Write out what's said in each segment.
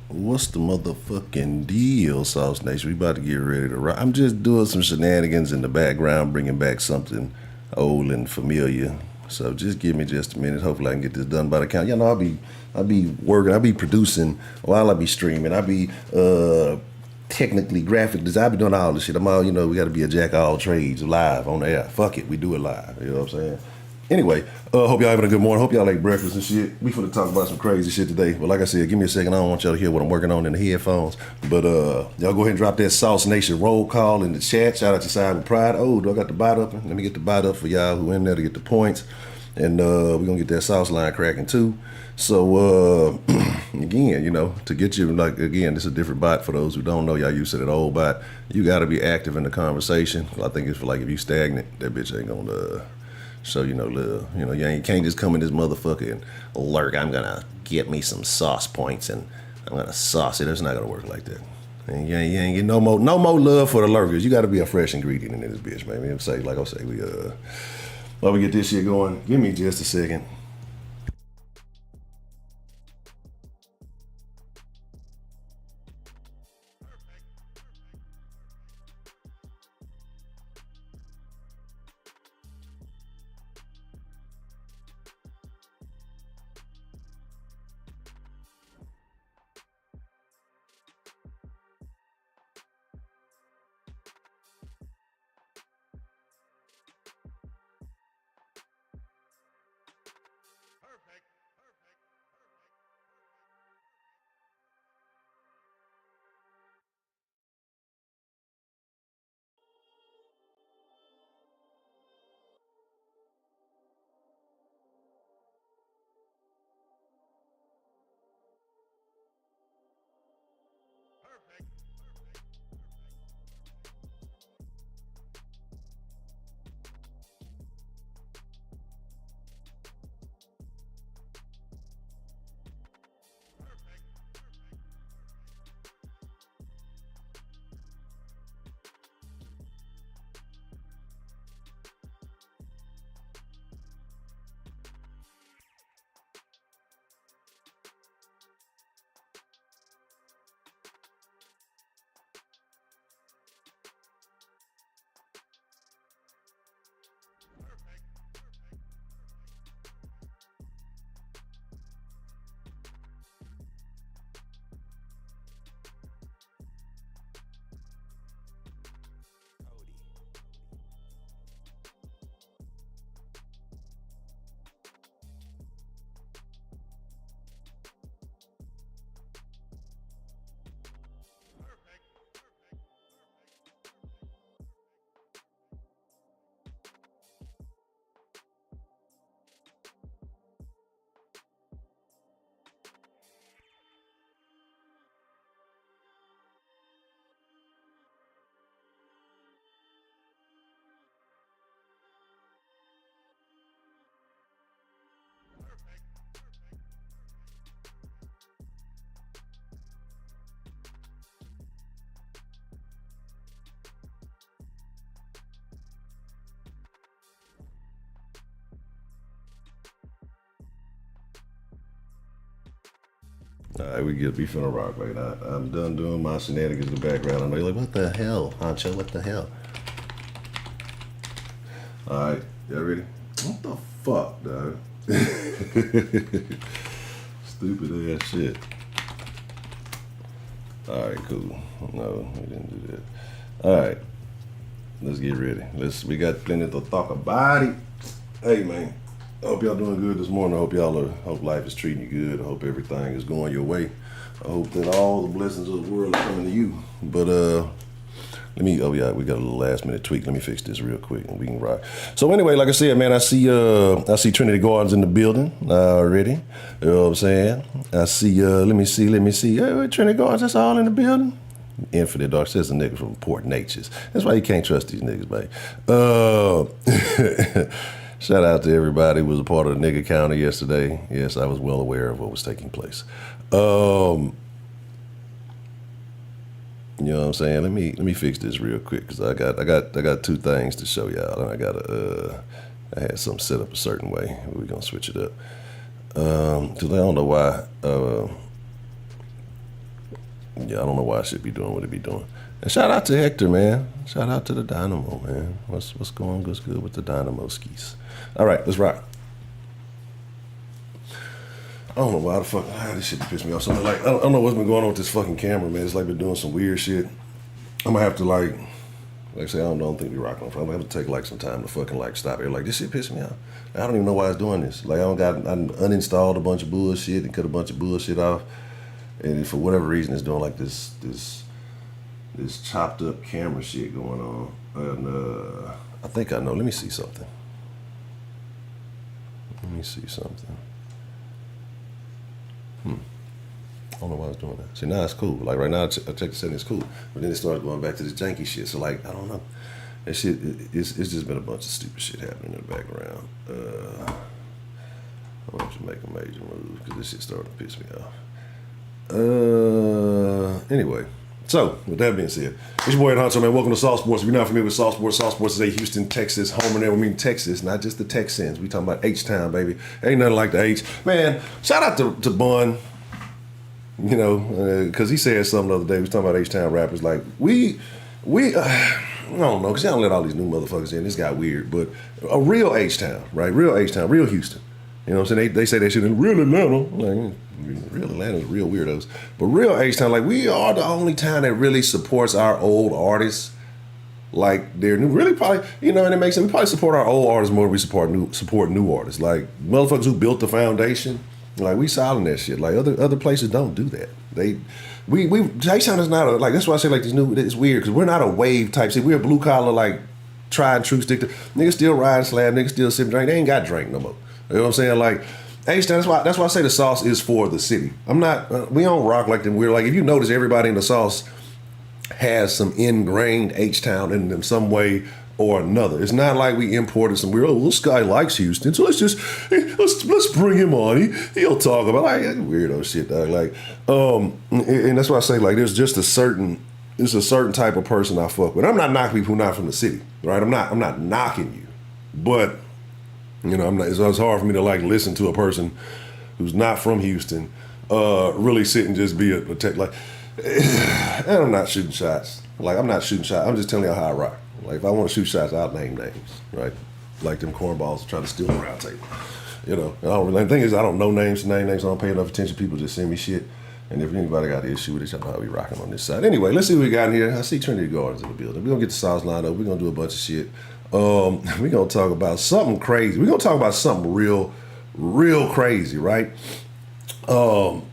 What's the motherfucking deal, Sauce Nation? We about to get ready to rock. I'm just doing some shenanigans in the background, bringing back something old and familiar. So just give me just a minute. Hopefully I can get this done by the count. You know, I'll be working. I'll be producing while I be streaming. I'll be technically graphic design. I be doing all this shit. I'm all, we got to be a jack of all trades live on the air. Fuck it, we do it live. You know what I'm saying? Anyway, hope y'all having a good morning. Hope y'all ate breakfast and shit. We finna talk about some crazy shit today. But like I said, give me a second. I don't want y'all to hear what I'm working on in the headphones. But y'all go ahead and drop that Sauce Nation roll call in the chat. Shout out to Side with Pride. Oh, do I got the bot up? Let me get the bot up for y'all who in there to get the points. And we're gonna get that sauce line cracking too. So again, to get you this is a different bot for those who don't know. Y'all used to that old bot. You gotta be active in the conversation. I think it's for like if you stagnant, that bitch ain't gonna so love. You can't just come in this motherfucker and lurk. I'm gonna get me some sauce points and I'm gonna sauce it. It's not gonna work like that. And you ain't get no more love for the lurkers. You gotta be a fresh ingredient in this bitch, man. Like I say, while we get this shit going, give me just a second. All right, we finna rock right now. I'm done doing my shenanigans in the background. I know you're like, what the hell, Honcho? What the hell? All right, y'all ready? What the fuck, dog? Stupid ass shit. All right, cool. No, we didn't do that. All right, let's get ready. We got plenty to talk about it. Hey, man. I hope y'all doing good this morning. I hope life is treating you good. I hope everything is going your way. I hope that all the blessings of the world are coming to you. But we got a little last minute tweak. Let me fix this real quick and we can rock. So anyway, like I said, man, I see Trinity Gardens in the building already. You know what I'm saying? I see, let me see. Hey, Trinity Gardens, that's all in the building. Infinite Dark says a nigga from Port Natures. That's why you can't trust these niggas, man. Shout out to everybody who was a part of the nigga counter yesterday. Yes, I was well aware of what was taking place. You know what I'm saying? Let me fix this real quick because I got two things to show y'all, and I had something set up a certain way. We're gonna switch it up because I don't know why. Yeah, I don't know why I should be doing what it be doing. And shout out to Hector, man. Shout out to the Dynamo, man. What's going good with the Dynamo skis? All right, let's rock. I don't know why the fuck this shit pissed me off. Something like I don't know what's been going on with this fucking camera, man. It's like been doing some weird shit. I'm gonna have to like I say, I don't think we rocking. I'm gonna have to take like some time to fucking like stop it. Like this shit pissed me off. I don't even know why it's doing this. Like I uninstalled a bunch of bullshit and cut a bunch of bullshit off, and for whatever reason, it's doing like this chopped up camera shit going on. And I think I know. Let me see something. I don't know why I was doing that. See, now it's cool. Like right now, I check the settings, it's cool. But then it started going back to this janky shit. So like, I don't know. That shit, it's just been a bunch of stupid shit happening in the background. I want to make a major move because this shit started to piss me off. Anyway, so with that being said, it's your boy Honcho, man. Welcome to Soft Sports. If you're not familiar with Soft Sports is a Houston, Texas home, and there we mean Texas, not just the Texans. We talking about H-Town, baby. Ain't nothing like the H. Man, shout out to Bun. You know, because he said something the other day. We was talking about H-Town rappers. Like, I don't know, because y'all don't let all these new motherfuckers in. This got weird. But a real H-Town, right? Real H-Town, real Houston. You know what I'm saying? They say that shit in real Atlanta. Like, real Atlanta's real weirdos. But real H-Town, like, we are the only town that really supports our old artists. Like, they're new. Really probably, you know, and it makes sense. We probably support our old artists more than we support new artists. Like, motherfuckers who built the foundation. Like, we solid that shit. Like, other places don't do that. H-Town is not like, that's why I say, like, it's weird, because we're not a wave type. See, we're a blue collar, like, tried and true stick to, niggas still ride slab, niggas still sip drink. They ain't got drink no more. You know what I'm saying? Like, H-Town, that's why I say the sauce is for the city. I'm not, we don't rock like them. We're like, if you notice, everybody in the sauce has some ingrained H-Town in them some way or another. It's not like we imported some weird, this guy likes Houston, so let's bring him on. He'll talk about like weirdo shit, dog. Like, and that's why I say, like, there's a certain type of person I fuck with. I'm not knocking people who are not from the city, right? I'm not knocking you, but you know, it's hard for me to like listen to a person who's not from Houston really sit and just be a tech like. And I'm not shooting shots. Like, I'm not shooting shots. I'm just telling you how I rock. Like, if I want to shoot shots, I'll name names, right? Like them cornballs trying to steal the round table. You know, the thing is, I don't know names to name names. I don't pay enough attention. People just send me shit. And if anybody got an issue with it, y'all know how we rocking on this side. Anyway, let's see what we got in here. I see Trinity Gardens in the building. We're going to get the sauce lined up. We're going to do a bunch of shit. We're going to talk about something crazy. We're going to talk about something real crazy, right? The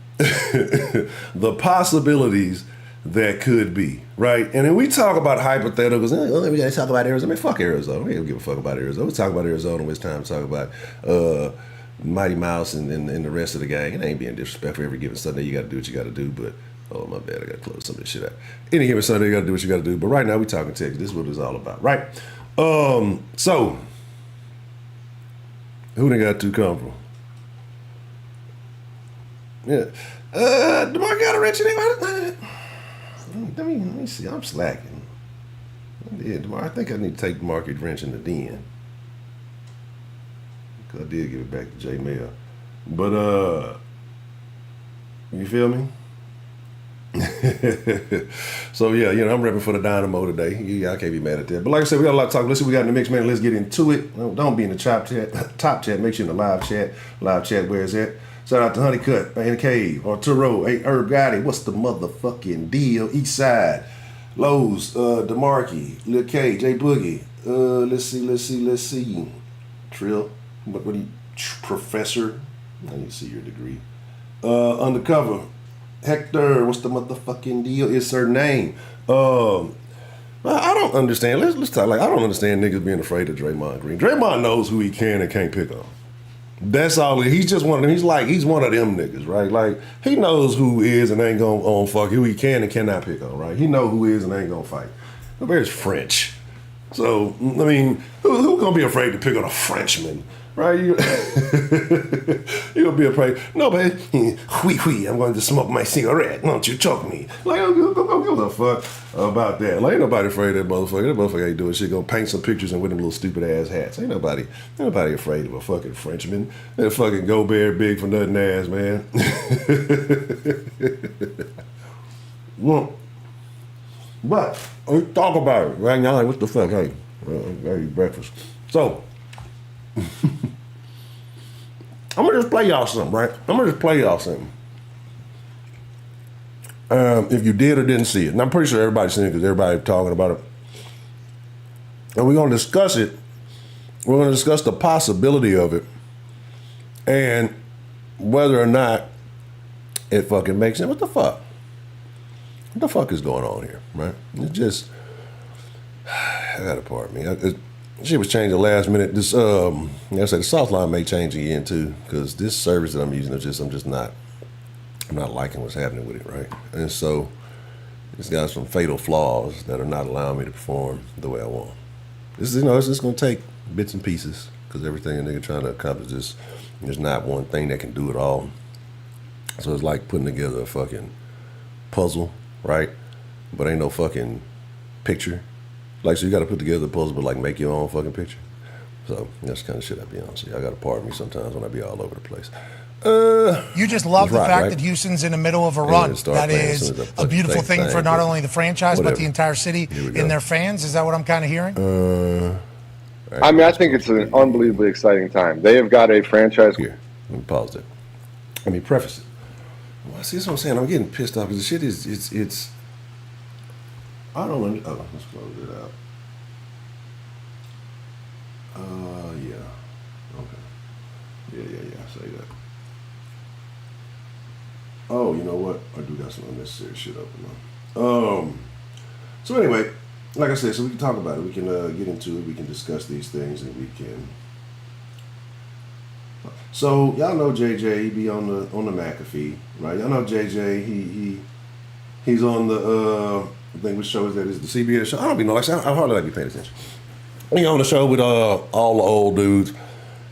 possibilities that could be, right? And then we talk about hypotheticals. We got to talk about Arizona. Man, fuck Arizona. We don't give a fuck about Arizona. We talk about Arizona when it's time to talk about Mighty Mouse and the rest of the gang. It ain't being disrespectful. Every given Sunday, you got to do what you got to do. But, oh, my bad. I got to close some of this shit out. Any given Sunday, you got to do what you got to do. But right now, we talking Texas. This is what it's all about, right? So, who they got to come from? Yeah. DeMar got a wrench in it. Let me see. I'm slacking. Yeah, DeMar, I think I need to take DeMar wrench in the den. Because I did give it back to J Mail. But, you feel me? So, yeah, you know, I'm repping for the Dynamo today. I can't be mad at that. But like I said, we got a lot to talk. Let's see what we got in the mix, man. Let's get into it. Don't be in the top chat. Make sure in the live chat. Live chat, where is that? Shout out to Honeycut, Man Cave, Arturo, hey, Herb Gotti, what's the motherfucking deal? East Side, Lowe's, DeMarkey, Lil K, J Boogie, let's see. Trill, what do you, Professor? I need to see your degree. Undercover, Hector, what's the motherfucking deal? It's her name. I don't understand. Let's talk. Like, I don't understand niggas being afraid of Draymond Green. Draymond knows who he can and can't pick on. That's all. He's just one of them. He's one of them niggas, right? Like, he knows who is and ain't gonna fuck, who he can and cannot pick on, right? He know who is and ain't gonna fight. But there's French. So, I mean, who gonna be afraid to pick on a Frenchman, right? You gonna be afraid? No, babe. I'm going to smoke my cigarette. Don't you choke me? Like, don't give a fuck about that. Like, ain't nobody afraid of that motherfucker. That motherfucker ain't doing shit. Gonna paint some pictures and with them little stupid ass hats. Ain't nobody afraid of a fucking Frenchman. That fucking go bear big for nothing ass, man. Well, but let's talk about it right now. Like, what the fuck? Hey, I gotta eat breakfast. So, I'm gonna just play y'all something, right? If you did or didn't see it, and I'm pretty sure everybody's seen it because everybody's talking about it. And we're gonna discuss it. We're gonna discuss the possibility of it and whether or not it fucking makes sense. What the fuck? What the fuck is going on here, right? It just, I gotta pardon me. Shit was changed the last minute. This, like I said, the sauce line may change again too, because this service that I'm using is just, I'm not liking what's happening with it, right? And so it's got some fatal flaws that are not allowing me to perform the way I want. This is, it's just gonna take bits and pieces, because everything a nigga trying to accomplish this, there's not one thing that can do it all. So it's like putting together a fucking puzzle, right? But ain't no fucking picture. Like, so you got to put together the puzzle, but like make your own fucking picture. So that's the kind of shit I be on. So I got to pardon me sometimes when I be all over the place. You just love the fact that Houston's in the middle of a run. That is a beautiful thing for not only the franchise, but the entire city and their fans. Is that what I'm kind of hearing? I mean, I think it's an unbelievably exciting time. They have got a franchise. Here, let me pause it. Let me preface it. Well, see, that's what I'm saying. I'm getting pissed off because the shit is, it's, I don't know. Oh, let's close it out. Yeah. Okay. Yeah. Say that. Oh, you know what? I do got some unnecessary shit up now. So anyway, like I said, so we can talk about it. We can get into it. We can discuss these things, and we can. So y'all know JJ, he be on the McAfee, right? Y'all know JJ, he's on the thing which shows that is the CBS show. I don't be know, I hardly like be paying attention. He on the show with all the old dudes,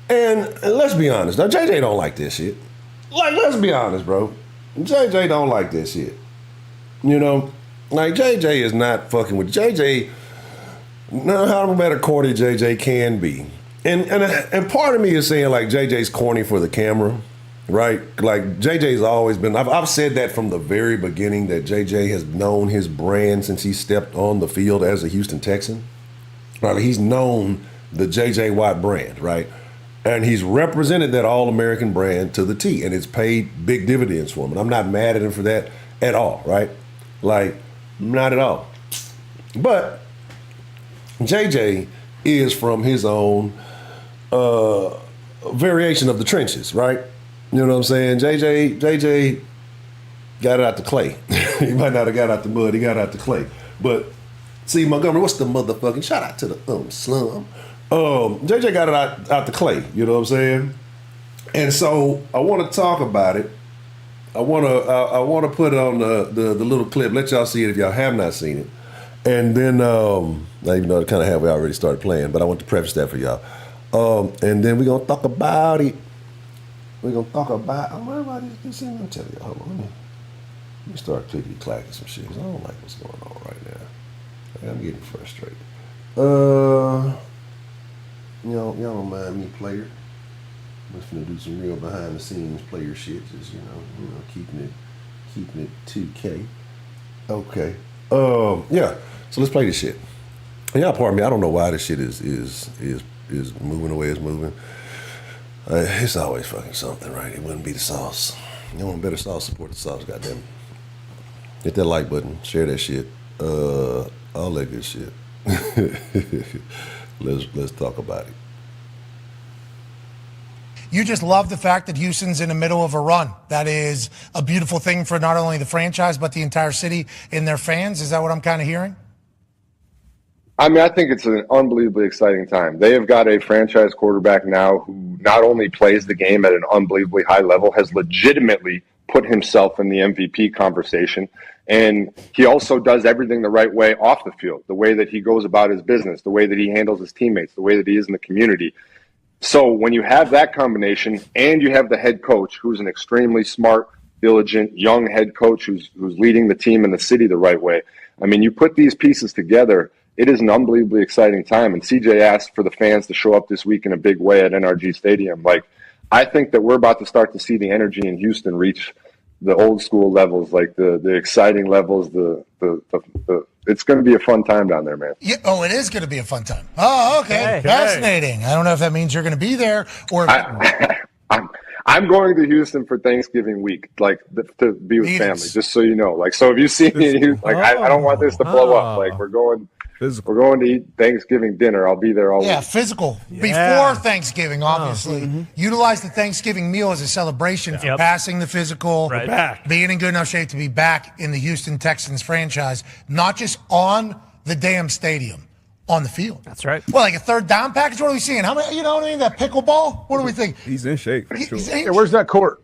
and let's be honest, now JJ don't like this shit. Like, let's be honest, bro. JJ don't like this shit. You know, like JJ is not fucking with JJ. No, how better corny JJ can be. And part of me is saying like JJ's corny for the camera, right? Like JJ's always been, I've said that from the very beginning, that JJ has known his brand since he stepped on the field as a Houston Texan. Right? He's known the JJ Watt brand, right? And he's represented that All-American brand to the T, and it's paid big dividends for him. And I'm not mad at him for that at all, right? Like, not at all. But JJ is from his own variation of the trenches, right? You know what I'm saying? JJ got it out the clay. He might not have got out the mud, he got out the clay. But see, Montgomery, what's the motherfucking shout out to the slum? JJ got it out the clay, you know what I'm saying? And so I want to talk about it. I want to put it on the little clip, let y'all see it if y'all have not seen it. And then, even though I kind of have, we already started playing, but I want to preface that for y'all. And then we're going to talk about it. We're going to talk about, I'm worried about this. I'm telling you, hold on, let me start clickety-clacking some shit, because I don't like what's going on right now. I'm getting frustrated. Y'all don't mind me, player. I'm just gonna do some real behind the scenes player shit, just keeping it 2K. Okay. Yeah. So let's play this shit. And y'all pardon me, I don't know why this shit is moving the way it's moving. It's always fucking something, right? It wouldn't be the sauce. You want better sauce, support the sauce, goddamn. Hit that like button, share that shit, all that good shit. Let's talk about it. You just love the fact that Houston's in the middle of a run. That is a beautiful thing for not only the franchise, but the entire city and their fans. Is that what I'm kind of hearing? I mean, I think it's an unbelievably exciting time. They have got a franchise quarterback now who not only plays the game at an unbelievably high level, has legitimately put himself in the MVP conversation. And he also does everything the right way off the field, the way that he goes about his business, the way that he handles his teammates, the way that he is in the community. So when you have that combination and you have the head coach, who's an extremely smart, diligent, young head coach who's leading the team in the city the right way, I mean, you put these pieces together, it is an unbelievably exciting time. And CJ asked for the fans to show up this week in a big way at NRG Stadium. Like, I think that we're about to start to see the energy in Houston reach the old school levels, like the exciting levels, the it's going to be a fun time down there, man. Yeah, it is going to be a fun time. Oh, okay. Fascinating. I don't know if that means you're going to be there or. I'm going to Houston for Thanksgiving week, like to be with family. Just so you know, like, so if you see me, like, I don't want this to blow up. Like, we're going to eat Thanksgiving dinner. I'll be there all week. Physical. Before Thanksgiving, obviously. Utilize the Thanksgiving meal as a celebration for passing the physical, being in good enough shape to be back in the Houston Texans franchise, not just on the damn stadium, on the field. That's right. Well, like a third down package? What are we seeing? How many, you know what I mean? That pickleball? What do we think? He's in shape. Sure. Where's that court?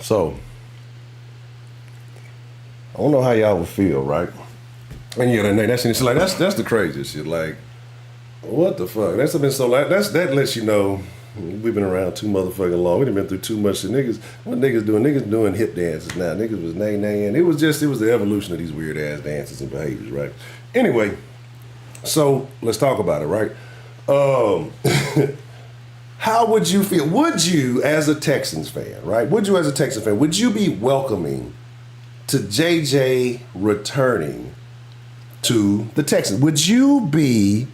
So, I don't know how y'all would feel, right? And that's the craziest shit. Like, what the fuck? That's been so like that lets you know we've been around too motherfucking long. We've been through too much shit. What niggas doing? Niggas doing hip dances now. Niggas was nay-naying. It was the evolution of these weird ass dances and behaviors, right? Anyway, so let's talk about it, right? How would you feel? Would you, as a Texans fan, right? Would you be welcoming to JJ returning to the Texans? Would you be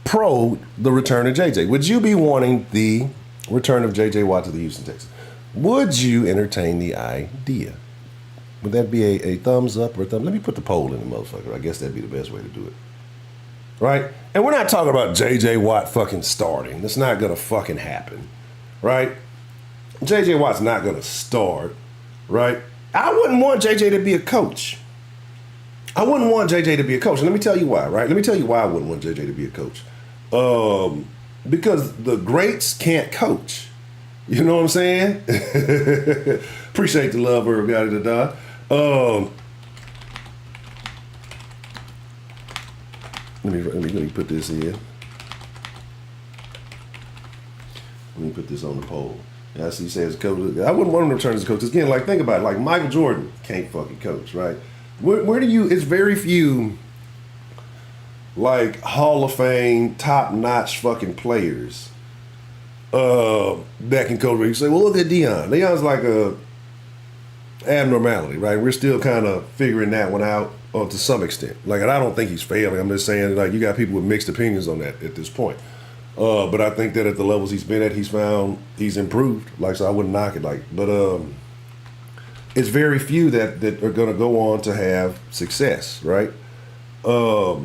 pro the return of JJ? Would you be wanting the return of JJ Watt to the Houston Texans? Would you entertain the idea? Would that be a thumbs up or a thumb? Let me put the poll in the motherfucker. I guess that'd be the best way to do it. Right? And we're not talking about JJ Watt fucking starting. That's not gonna fucking happen. Right? JJ Watt's not gonna start. Right? I wouldn't want JJ to be a coach. And let me tell you why, right? Let me tell you why I wouldn't want JJ to be a coach. Because the greats can't coach. You know what I'm saying? Appreciate the love, Herb. Got it, da. Let me put this in. Let me put this on the poll. I see says coach. I wouldn't want him to return as a coach. Again, like, think about it. Like, Michael Jordan can't fucking coach, right? Where do you? It's very few, like, Hall of Fame, top-notch fucking players that can coach. Where you say, well, look at Deion. Deion's like a abnormality, right? We're still kind of figuring that one out to some extent. Like, and I don't think he's failing. I'm just saying, like, you got people with mixed opinions on that at this point. But I think that at the levels he's been at, he's improved. Like, so I wouldn't knock it. Like, but it's very few that are going to go on to have success, right? Yeah,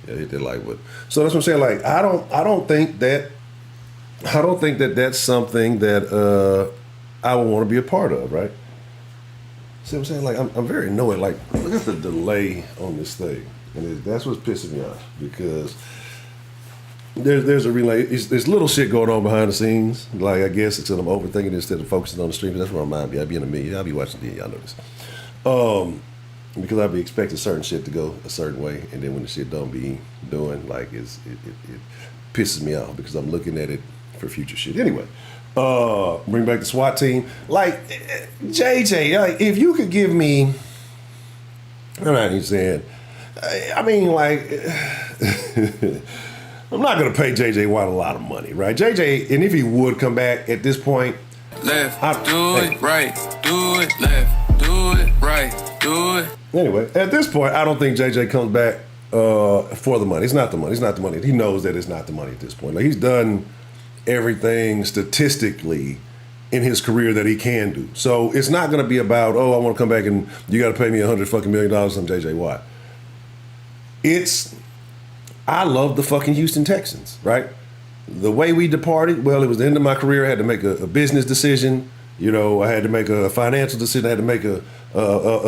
hit that like what? So that's what I'm saying. Like, I don't think that that's something that I would want to be a part of, right? See what I'm saying? Like, I'm very annoyed. Like, look at the delay on this thing, and that's what's pissing me off because. There's a relay. There's little shit going on behind the scenes. Like, I guess it's that I'm overthinking it instead of focusing on the stream. That's where my mind be. I'd be in a meeting. I'll be watching TV. Y'all know this. Because I'd be expecting certain shit to go a certain way, and then when the shit don't be doing, like, it pisses me off because I'm looking at it for future shit. Anyway, bring back the SWAT team. Like, JJ, like, if you could give me, I'm not even saying, I mean, like. I'm not going to pay J.J. Watt a lot of money, right? J.J., and if he would come back at this point... Left, do it right, do it left, do it right, do it... Anyway, at this point, I don't think J.J. comes back for the money. It's not the money. He knows that it's not the money at this point. Like, he's done everything statistically in his career that he can do. So it's not going to be about, I want to come back and you got to pay me $100 million on J.J. Watt. I love the fucking Houston Texans, right? The way we departed, well, it was the end of my career. I had to make a business decision. You know, I had to make a financial decision. I had to make a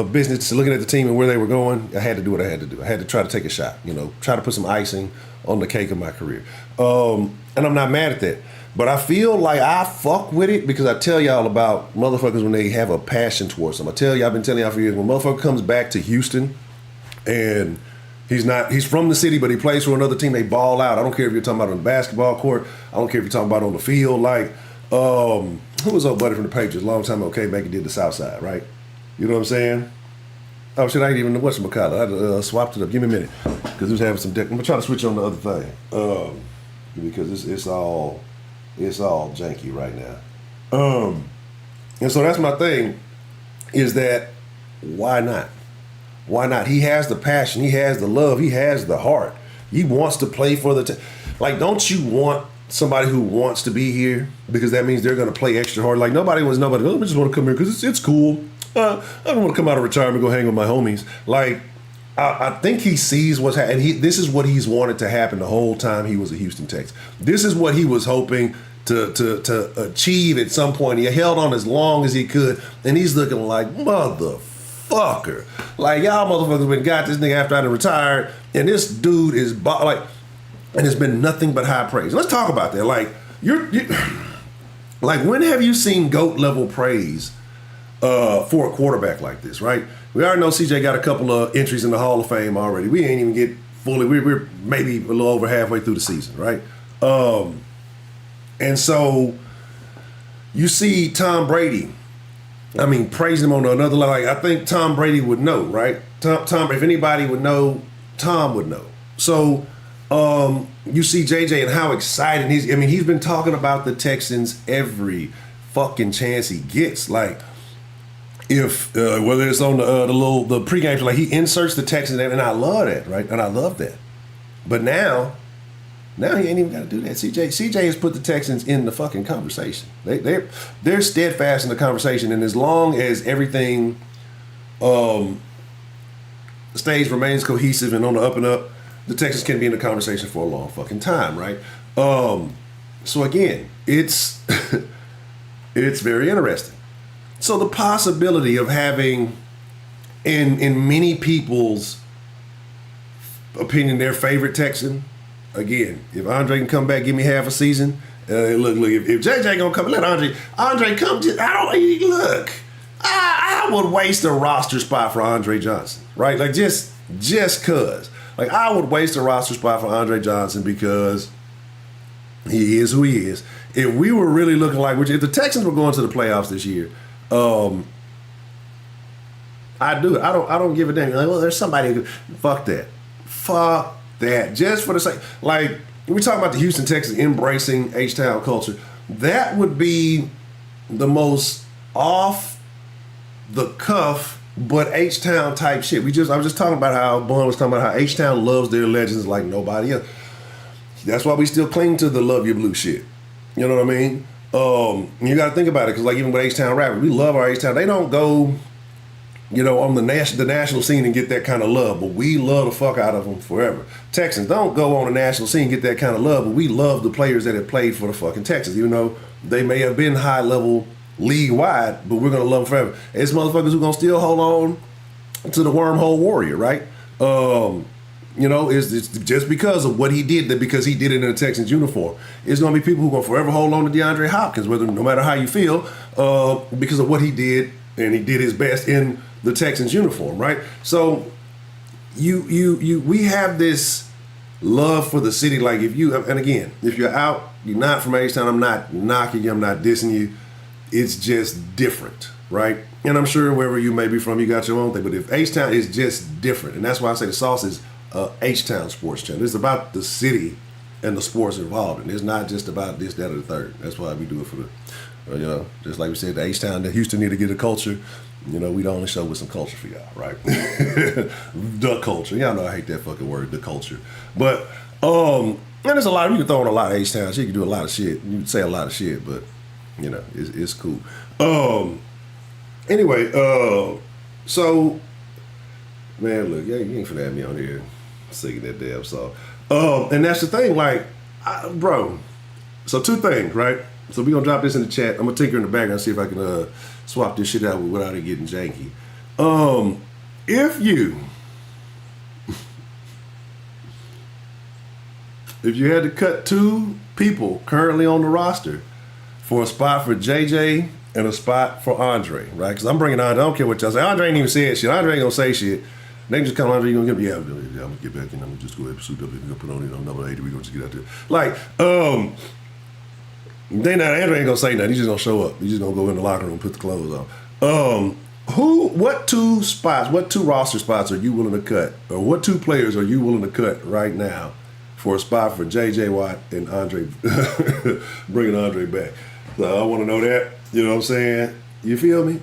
business decision, looking at the team and where they were going. I had to do what I had to do. I had to try to take a shot, you know, try to put some icing on the cake of my career. And I'm not mad at that. But I feel like I fuck with it because I tell y'all about motherfuckers when they have a passion towards them. I've been telling y'all for years, when motherfucker comes back to Houston and he's from the city, but he plays for another team. They ball out. I don't care if you're talking about on the basketball court. I don't care if you're talking about on the field. Like, who was old buddy from the Patriots? A long time ago, came back and did the South Side, right? You know what I'm saying? Oh shit! I ain't even whatchamacallit. I swapped it up. Give me a minute, because it was having some. I'm gonna try to switch on the other thing, because it's all janky right now. And so that's my thing, is that why not? Why not? He has the passion. He has the love. He has the heart. He wants to play for the. Like, don't you want somebody who wants to be here? Because that means they're gonna play extra hard. Like nobody. Oh, I just want to come here because it's cool. I don't want to come out of retirement and go hang with my homies. Like, I think he sees what's happening. This is what he's wanted to happen the whole time he was a Houston Texan. This is what he was hoping to achieve at some point. He held on as long as he could, and he's looking like, motherfucker. Like, y'all motherfuckers been got this nigga after I done retired, and this dude is, and it's been nothing but high praise. Let's talk about that. Like, like, when have you seen GOAT level praise for a quarterback like this, right? We already know CJ got a couple of entries in the Hall of Fame already. We ain't even get fully, we're maybe a little over halfway through the season, right? And so you see Tom Brady, praising him on another level. Like, I think Tom Brady would know, right? Tom, if anybody would know, Tom would know. So you see JJ and how excited he's been talking about the Texans every fucking chance he gets. Like, if whether it's on the pregame, like, he inserts the Texans, and I love that, right? And I love that. But now he ain't even got to do that. CJ has put the Texans in the fucking conversation. They're steadfast in the conversation, and as long as everything remains cohesive and on the up and up, the Texans can be in the conversation for a long fucking time, right? So again, it's it's very interesting. So the possibility of having, in many people's opinion, their favorite Texan, again, if Andre can come back, give me half a season. Look, if JJ gonna come, let Andre come. I would waste a roster spot for Andre Johnson, right? Like, just cause. Like, I would waste a roster spot for Andre Johnson because he is who he is. If we were really looking like, if the Texans were going to the playoffs this year, I'd do it. I don't give a damn. Like, well, there's somebody who, fuck that. Just for the sake, like, we talk about the Houston Texans embracing H-Town culture. That would be the most off the cuff but H-Town type shit. I was just talking about how Bun was talking about how H-Town loves their legends like nobody else. That's why we still cling to the love your blue shit. You know what I mean? You got to think about it, because like, even with H-Town rappers, we love our H-Town. They don't go, on the national scene and get that kind of love, but we love the fuck out of them forever. Texans don't go on the national scene and get that kind of love, but we love the players that have played for the fucking Texans, even though they may have been high level league-wide, but we're going to love them forever. It's motherfuckers who going to still hold on to the wormhole warrior, right? It's just because of what he did, because he did it in a Texans uniform. It's going to be people who are going to forever hold on to DeAndre Hopkins, no matter how you feel, because of what he did, and he did his best in the Texans uniform, right? So we have this love for the city. Like, if you're out, you're not from H-Town, I'm not knocking you, I'm not dissing you. It's just different, right? And I'm sure wherever you may be from, you got your own thing. But if H-Town is just different, and that's why I say the Sauce is H-Town sports channel. It's about the city and the sports involved, and it's not just about this, that, or the third. That's why we do it for the, just like we said, the H-Town, that Houston need to get a culture. We the only show with some culture for y'all, right? The culture. Y'all know I hate that fucking word, the culture. But, and there's a lot, you can throw in a lot of H-Town shit, you can do a lot of shit, you can say a lot of shit, but, it's cool. Anyway, so, man, look, you ain't finna have me on here singing that damn song. And that's the thing, like, bro, so two things, right? So we're gonna drop this in the chat. I'm gonna tinker in the background and see if I can swap this shit out without it getting janky. If you had to cut two people currently on the roster for a spot for JJ and a spot for Andre, right? Because I'm bringing Andre. I don't care what y'all say. Andre ain't even saying shit. Andre ain't gonna say shit. They can just come Andre, you gonna get, I'm gonna get back and I'm gonna just go ahead and suit up and put on number 80. We're gonna just get out there. Like, Andre ain't gonna say nothing. He's just gonna show up. He's just gonna go in the locker room and put the clothes on. What two roster spots are you willing to cut? Or what two players are you willing to cut right now for a spot for J.J. Watt and Andre, bringing Andre back? So I want to know that. You know what I'm saying? You feel me?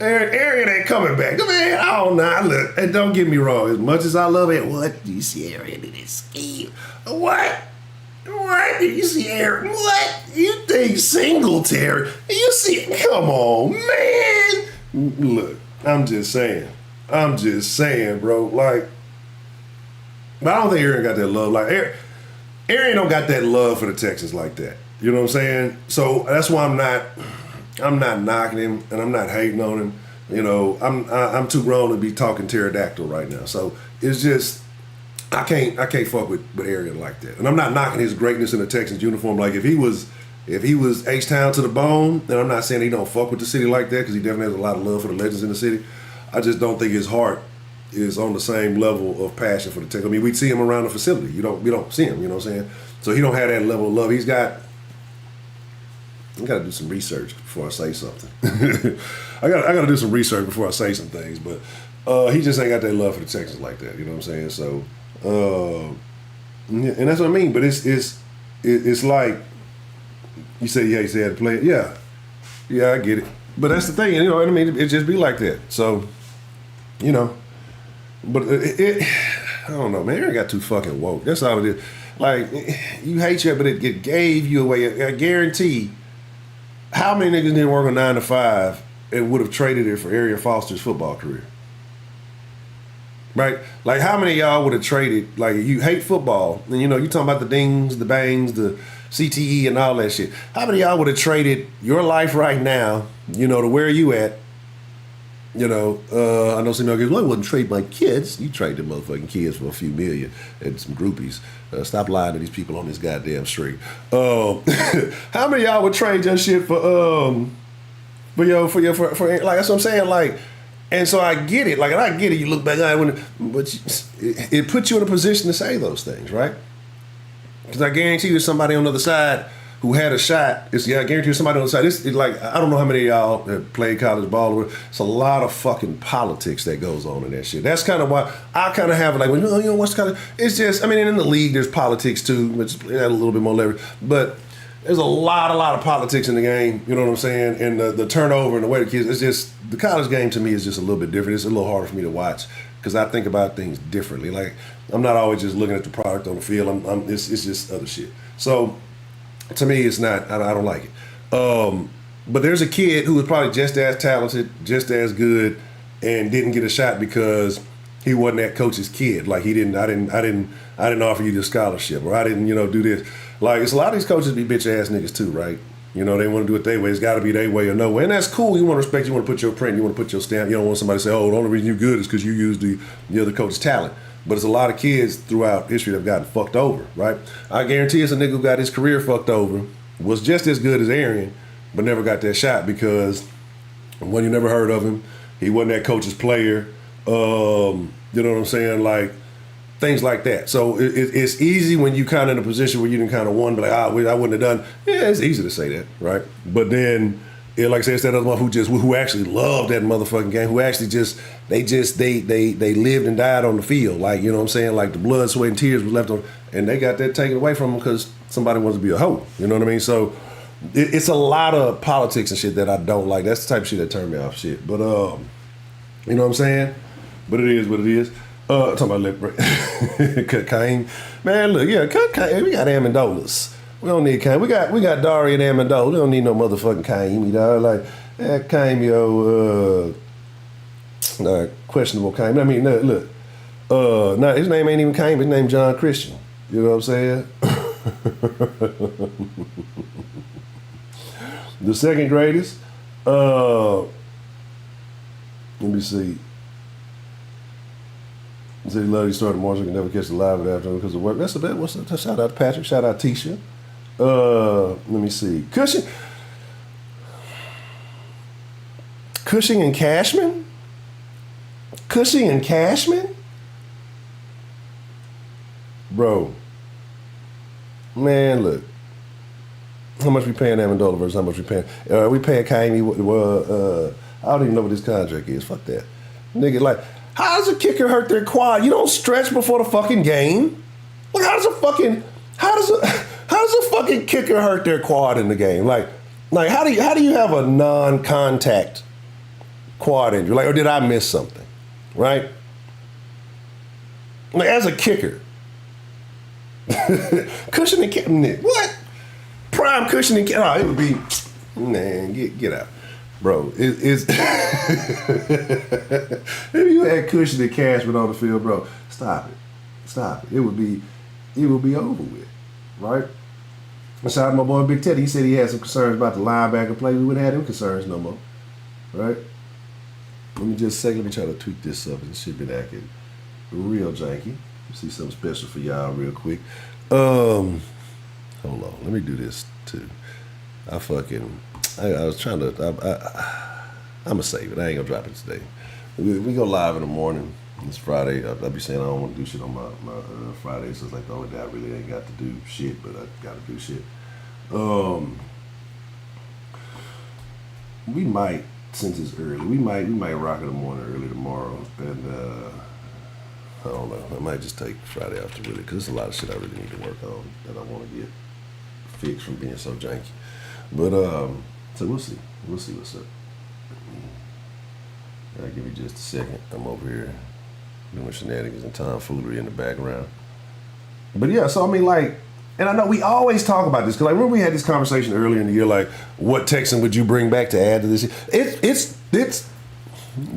Arian ain't coming back. Man, I don't know. Look, and don't get me wrong. As much as I love it, what do you see Arian in this scheme? What? What do you see Aaron? What? You think Singletary? You see? Come on, man. Look, I'm just saying, bro. Like, but I don't think Aaron got that love. Like, Aaron don't got that love for the Texans like that. You know what I'm saying? So that's why I'm not knocking him and I'm not hating on him. You know, I'm too grown to be talking pterodactyl right now. So it's just. I can't fuck with Arian like that. And I'm not knocking his greatness in the Texans uniform. Like if he was H-Town to the bone, then I'm not saying he don't fuck with the city like that because he definitely has a lot of love for the legends in the city. I just don't think his heart is on the same level of passion for the Texans. I mean, we'd see him around the facility. We don't see him, you know what I'm saying? So he don't have that level of love. I got to do some research before I say something. I got to do some research before I say some things, but he just ain't got that love for the Texans like that, you know what I'm saying? So and that's what I mean. But it's like you say, yeah, he had to play it. Yeah, I get it. But that's the thing, you know what I mean? It just be like that. So, you know, but I don't know, man. Aaron got too fucking woke. That's all it is. Like you hate you, but it gave you away. I guarantee. How many niggas didn't work a 9 to 5 and would have traded it for Arian Foster's football career? Right? Like, how many of y'all would have traded, like, you hate football, and, you know, you talking about the dings, the bangs, the CTE, and all that shit. How many of y'all would have traded your life right now, you know, to where you at? You know, I know some of y'all go, well, I wouldn't trade my kids. You trade them motherfucking kids for a few million and some groupies. Stop lying to these people on this goddamn street. How many of y'all would trade your shit for like, that's what I'm saying, like. And so I get it. Like, and I get it. You look back at it, but it puts you in a position to say those things, right? Because I guarantee you there's somebody on the other side who had a shot. I guarantee you somebody on the side. It's like, I don't know how many of y'all have played college ball. It's a lot of fucking politics that goes on in that shit. That's kind of why I kind of have it like, well, you know what's kind of, it's just, I mean, in the league, there's politics too, which had a little bit more leverage. But there's a lot of politics in the game, you know what I'm saying? And the turnover and the way the kids, it's just, the college game to me is just a little bit different. It's a little harder for me to watch because I think about things differently. Like, I'm not always just looking at the product on the field. It's just other shit. So, to me, it's not, I don't like it. But there's a kid who was probably just as talented, just as good, and didn't get a shot because he wasn't that coach's kid. Like, I didn't offer you this scholarship, or I didn't, do this. Like, it's a lot of these coaches be bitch ass niggas too, right? You know, they want to do it their way. It's got to be their way or no way. And that's cool. You want to respect. You want to put your print. You want to put your stamp. You don't want somebody to say, oh, the only reason you're good is because you used the other coach's talent. But it's a lot of kids throughout history that have gotten fucked over, right? I guarantee it's a nigga who got his career fucked over, was just as good as Arian, but never got that shot because, one, you never heard of him. He wasn't that coach's player. You know what I'm saying? Like, things like that. So it's easy when you kind of in a position where you didn't kind of won, but like, I wouldn't have done. Yeah, it's easy to say that, right? But then, like I said, it's that other one who actually loved that motherfucking game, who actually they lived and died on the field. Like, you know what I'm saying? Like, the blood, sweat, and tears was left on, and they got that taken away from them because somebody wants to be a hoe. You know what I mean? So it's a lot of politics and shit that I don't like. That's the type of shit that turned me off shit. But you know what I'm saying? But it is what it is. Talking about lip break. Cut Cain. Man, look, yeah, cut Cain. We got Amendolas. We don't need Cain. We got Dari and Amendola. We don't need no motherfucking Cain, you know. Like, Cain, questionable Cain. I mean, look, no, his name ain't even Cain, his name John Christian. You know what I'm saying? The second greatest, let me see. He said he loved his starting Marshall, can never catch the live after him because of work. That's the best. Shout out to Patrick. Shout out Tisha. Let me see. Cushing and Cashman? Cushing and Cashman? Bro. Man, look. How much we paying Amendola versus how much we paying? We paying Kaimi. I don't even know what this contract is. Fuck that, nigga. Like, how does a kicker hurt their quad? You don't stretch before the fucking game. Like, how does a fucking kicker hurt their quad in the game? Like how do you have a non-contact quad injury? Like, or did I miss something? Right? Like, as a kicker, cushioning what? Prime cushioning. Oh, it would be, man. Get out, bro. It's if you had cushioning Cashman on the field, bro, stop it. It would be over with, right? Shout out to my boy Big Teddy. He said he had some concerns about the linebacker play. We wouldn't have them concerns no more, right? Let me just say, let me try to tweak this up. It should be acting real janky. See something special for y'all real quick. Hold on, let me do this too. I was trying to. I'm gonna save it. I ain't gonna drop it today. We go live in the morning. It's Friday. I'll be saying I don't want to do shit on my Fridays. So it's like the only day I really ain't got to do shit, but I got to do shit. We might, since it's early, we might rock in the morning early tomorrow, and I don't know. I might just take Friday off to really, because there's a lot of shit I really need to work on that I want to get fixed from being so janky. But so we'll see. We'll see what's up. Give me just a second. I'm over here doing shenanigans and tomfoolery in the background. But yeah, so I mean, like, and I know we always talk about this, because like, remember we had this conversation earlier in the year, like, what Texan would you bring back to add to this? It's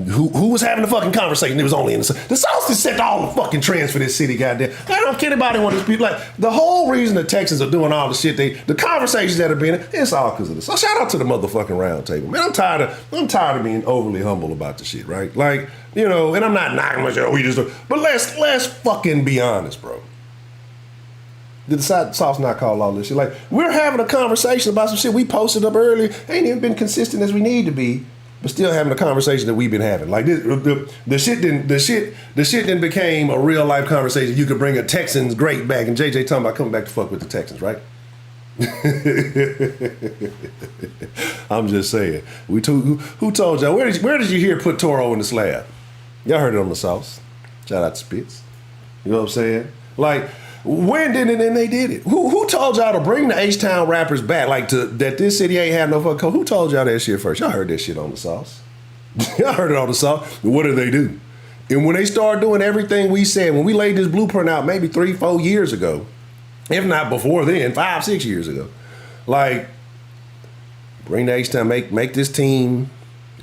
who was having the fucking conversation? It was only in the South that set all the fucking trends for this city, goddamn. I don't care about anyone. People like the whole reason the Texans are doing all the shit the conversations that are being, it's all because of this. So shout out to the motherfucking round table, man. I'm tired of being overly humble about the shit, right? Like, you know, and I'm not knocking myself. But let's fucking be honest, bro. The South's not called all this shit. Like, we're having a conversation about some shit we posted up earlier. Ain't even been consistent as we need to be. But still having a conversation that we've been having. Like this, the shit then became a real life conversation. You could bring a Texans great back, and JJ talking about coming back to fuck with the Texans, right? I'm just saying. Who told y'all? Where did you hear put Toro in the slab? Y'all heard it on the sauce. Shout out to Spitz. You know what I'm saying? Like, when did it and they did it? Who told y'all to bring the H-Town rappers back? Like, that this city ain't had no fucking code? Who told y'all that shit first? Y'all heard that shit on the sauce. Y'all heard it on the sauce. What did they do? And when they started doing everything we said, when we laid this blueprint out maybe 3-4 years ago, if not before then, 5-6 years ago, like, bring the H-Town, make this team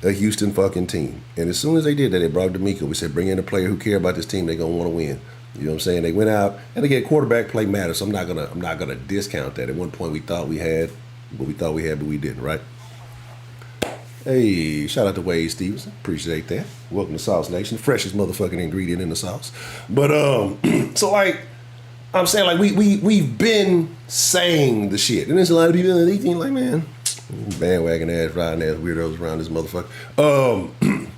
a Houston fucking team. And as soon as they did that, they brought D'Amico. We said, bring in a player who care about this team. They're going to want to win. You know what I'm saying? They went out, and again, quarterback play matters, so I'm not gonna discount that. At one point we thought we had what we thought we had, but we didn't, right? Hey, shout out to Wade Stevenson. Appreciate that. Welcome to Sauce Nation. Freshest motherfucking ingredient in the sauce. But so like I'm saying, like we've been saying the shit. And there's a lot of people that think like, man, bandwagon ass, riding ass weirdos around this motherfucker.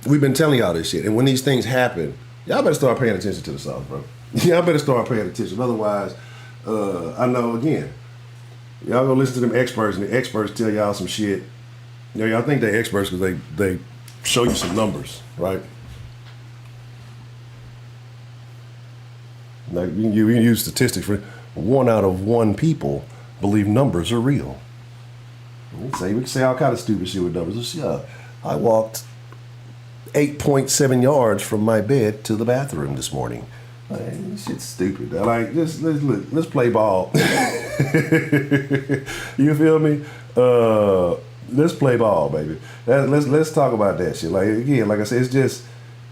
We've been telling y'all this shit. And when these things happen, y'all better start paying attention to the South, bro. Y'all better start paying attention. Otherwise, I know, again, y'all go listen to them experts, and the experts tell y'all some shit. You know, y'all think they're experts because they show you some numbers, right? Like, you use statistics for 1 out of 1 people believe numbers are real. We can say all kind of stupid shit with numbers. Yeah, I walked 8.7 yards from my bed to the bathroom this morning. Like, this shit's stupid. Like, let's play ball. You feel me? Let's play ball, baby. Let's talk about that shit. Like, again, like I said,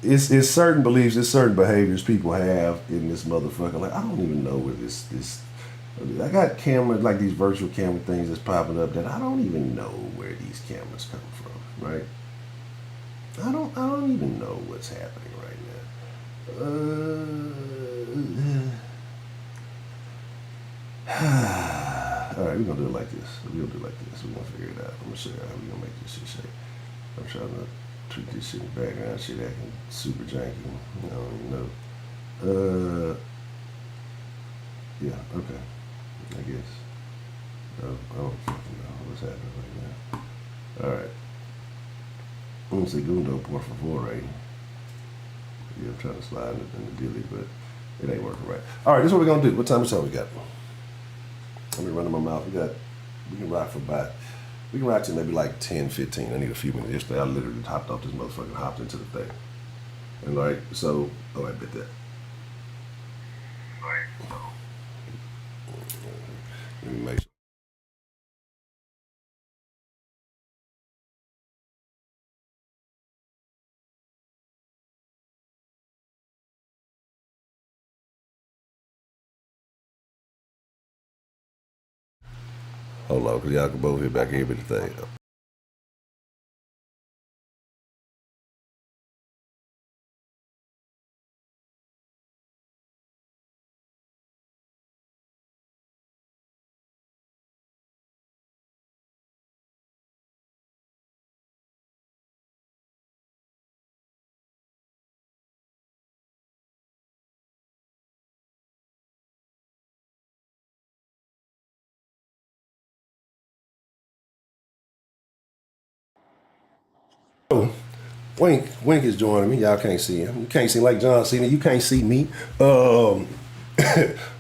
it's certain beliefs, it's certain behaviors people have in this motherfucker. Like, I don't even know where this I got cameras, like these virtual camera things that's popping up that I don't even know where these cameras come from, right? I don't even know what's happening right now. All right, we're gonna do it like this. We're gonna figure it out. I'm gonna show you how we're gonna make this shit shake. I'm trying to treat this shit in the background, shit acting super janky. I don't even know. Yeah, okay. I guess. I don't fucking know what's happening right now. All right. Let me see, Gundo por favor. Yeah, I'm trying to slide in the dilly, but it ain't working right. All right, this is what we're gonna do. What time is it we got? Let me run in my mouth. We can rock to maybe like 10, 15. I need a few minutes. Yesterday I literally hopped off this motherfucker, hopped into the thing. And like, so, oh, I bet that. Let me make sure. Hold on, because y'all can both hear back here with the thing. Wink is joining me. Y'all can't see him. You can't see like John Cena. You can't see me.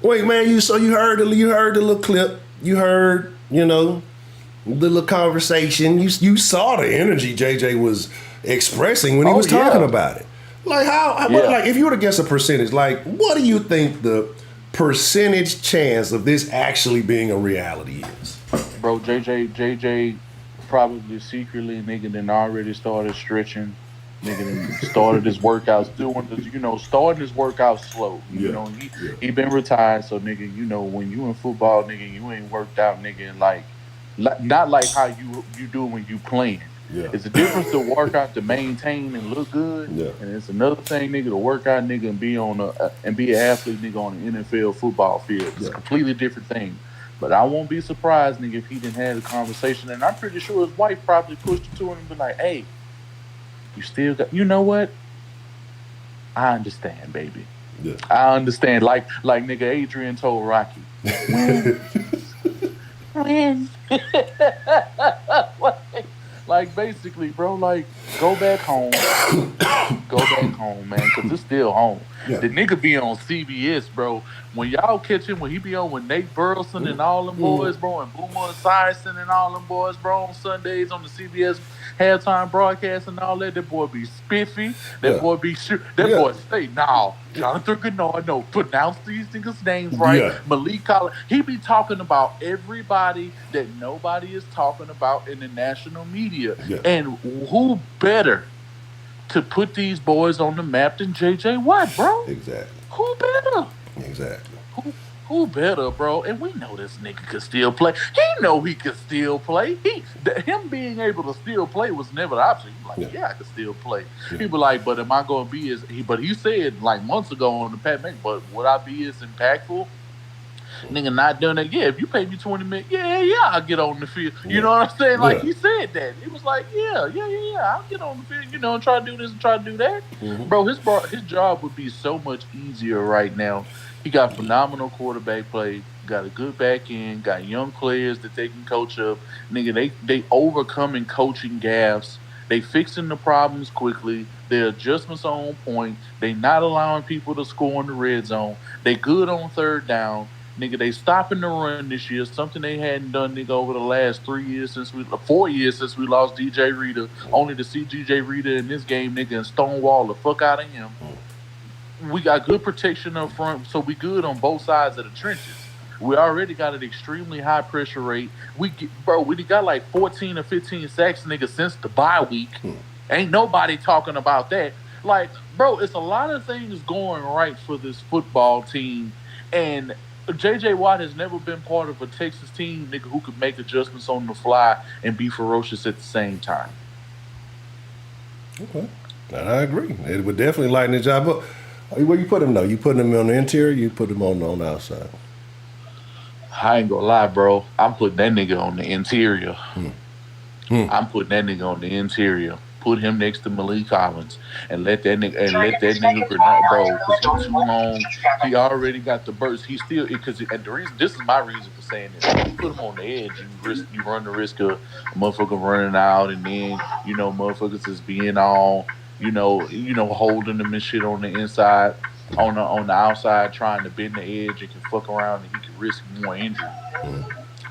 Wink, man. You heard the little clip. You heard, the little conversation. You saw the energy JJ was expressing when he was talking about it. Like like if you were to guess a percentage, like what do you think the percentage chance of this actually being a reality is? Bro, JJ probably secretly nigga done already started stretching. Nigga started his workouts starting his workouts slow. He been retired, so nigga, when you in football, nigga, you ain't worked out, nigga, and like not like how you do when you playing. Yeah. It's a difference to work out to maintain and look good. Yeah. And it's another thing, nigga, to work out, nigga, and be an athlete, nigga, on an NFL football field. It's a completely different thing. But I won't be surprised, nigga, if he didn't have a conversation. And I'm pretty sure his wife probably pushed it to him and be like, hey, you still got, you know what? I understand, baby. Yeah. I understand. Like nigga Adrian told Rocky. When? Like basically, bro, like go back home. Go back home, man, because it's still home. Yeah. The nigga be on CBS, bro. When y'all catch him, when he be on with Nate Burleson and all them boys, bro, and Boomer Esiason and all them boys, bro, on Sundays on the CBS halftime broadcast and all that, that boy be spiffy. That boy be boy say, nah, Jonathan Gennard, no, pronounce these niggas' names right. Yeah. Malik Collins. He be talking about everybody that nobody is talking about in the national media. Yeah. And who better to put these boys on the map than J.J. Watt, bro? Exactly. Who better? Exactly. Who better, bro? And we know this nigga could still play. He know he could still play. Him being able to still play was never an option. He was like, I could still play. Yeah. He was like, but am I going to be but he said like months ago on the Pat McAfee, but would I be as impactful? Nigga not doing that. Yeah, if you pay me $20 million, I'll get on the field. You know what I'm saying? Like he said that. He was like, I'll get on the field, and try to do this and try to do that. Mm-hmm. Bro, his job would be so much easier right now. He got phenomenal quarterback play, got a good back end, got young players that they can coach up. Nigga, they overcoming coaching gaffes. They fixing the problems quickly. Their adjustments are on point. They not allowing people to score in the red zone. They good on third down. Nigga, they stopping the run this year, something they hadn't done, nigga, over the last 4 years since we lost DJ Reader, only to see DJ Reader in this game, nigga, and stonewall the fuck out of him. We got good protection up front, so we good on both sides of the trenches. We already got an extremely high pressure rate. We got like 14 or 15 sacks, nigga, since the bye week. Ain't nobody talking about that. Like, bro, it's a lot of things going right for this football team, and J.J. Watt has never been part of a Texas team, nigga, who could make adjustments on the fly and be ferocious at the same time. Okay. And I agree. It would definitely lighten the job up. Where you put him, though? You put him on the interior, you put him on the outside? I ain't gonna lie, bro. I'm putting that nigga on the interior. I'm putting that nigga on the interior. Put him next to Malik Collins and let that nigga bro, because he's too long. He already got the burst. He still because and the reason this is my reason for saying this. When you put him on the edge, you run the risk of a motherfucker running out, and then motherfuckers is being all holding them and shit on the inside, on the outside, trying to bend the edge and can fuck around and he can risk more injury.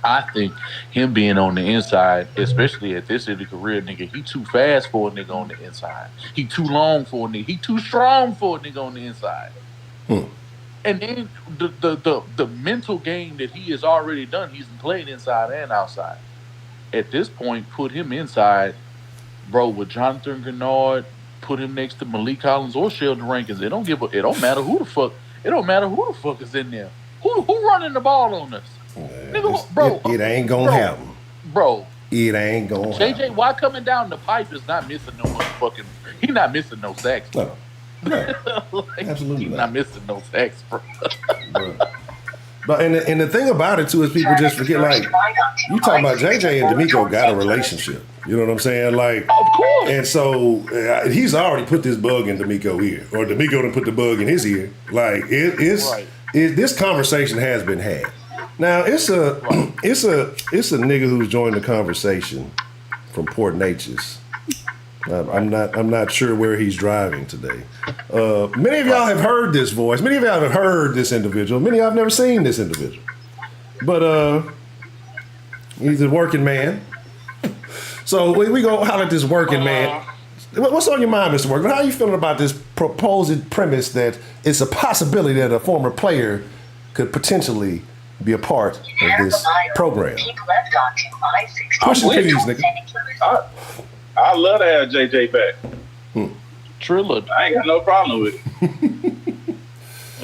I think him being on the inside, especially at this end of the career, nigga, he too fast for a nigga on the inside. He too long for a nigga. He too strong for a nigga on the inside. And then the mental game that he has already done, he's played inside and outside. At this point, put him inside, bro, with Jonathan Grenard, put him next to Malik Collins or Sheldon Rankins. It don't matter who the fuck is in there. Who running the ball on us? Nigga, bro, it ain't gonna happen. Bro. It ain't gonna happen. JJ Watt coming down the pipe is not missing no motherfucking. He not missing no sacks. No. Absolutely he's not missing no sacks, bro. But and the thing about it too is people just forget, like, you talking about JJ and D'Amico got a relationship. You know what I'm saying? Like, of course. And so he's already put this bug in D'Amico's ear, or D'Amico done put the bug in his ear. Like this conversation has been had. Now it's a nigga who's joined the conversation from Port Neches. I'm not sure where he's driving today. Many of y'all have heard this voice. Many of y'all have heard this individual. Many of y'all have never seen this individual. But he's a working man. So we go holler at this working man. What's on your mind, Mr. Workman? How are you feeling about this proposed premise that it's a possibility that a former player could potentially be a part of this program? Push it, please, nigga. I love to have JJ back. Trilla. I ain't got no problem with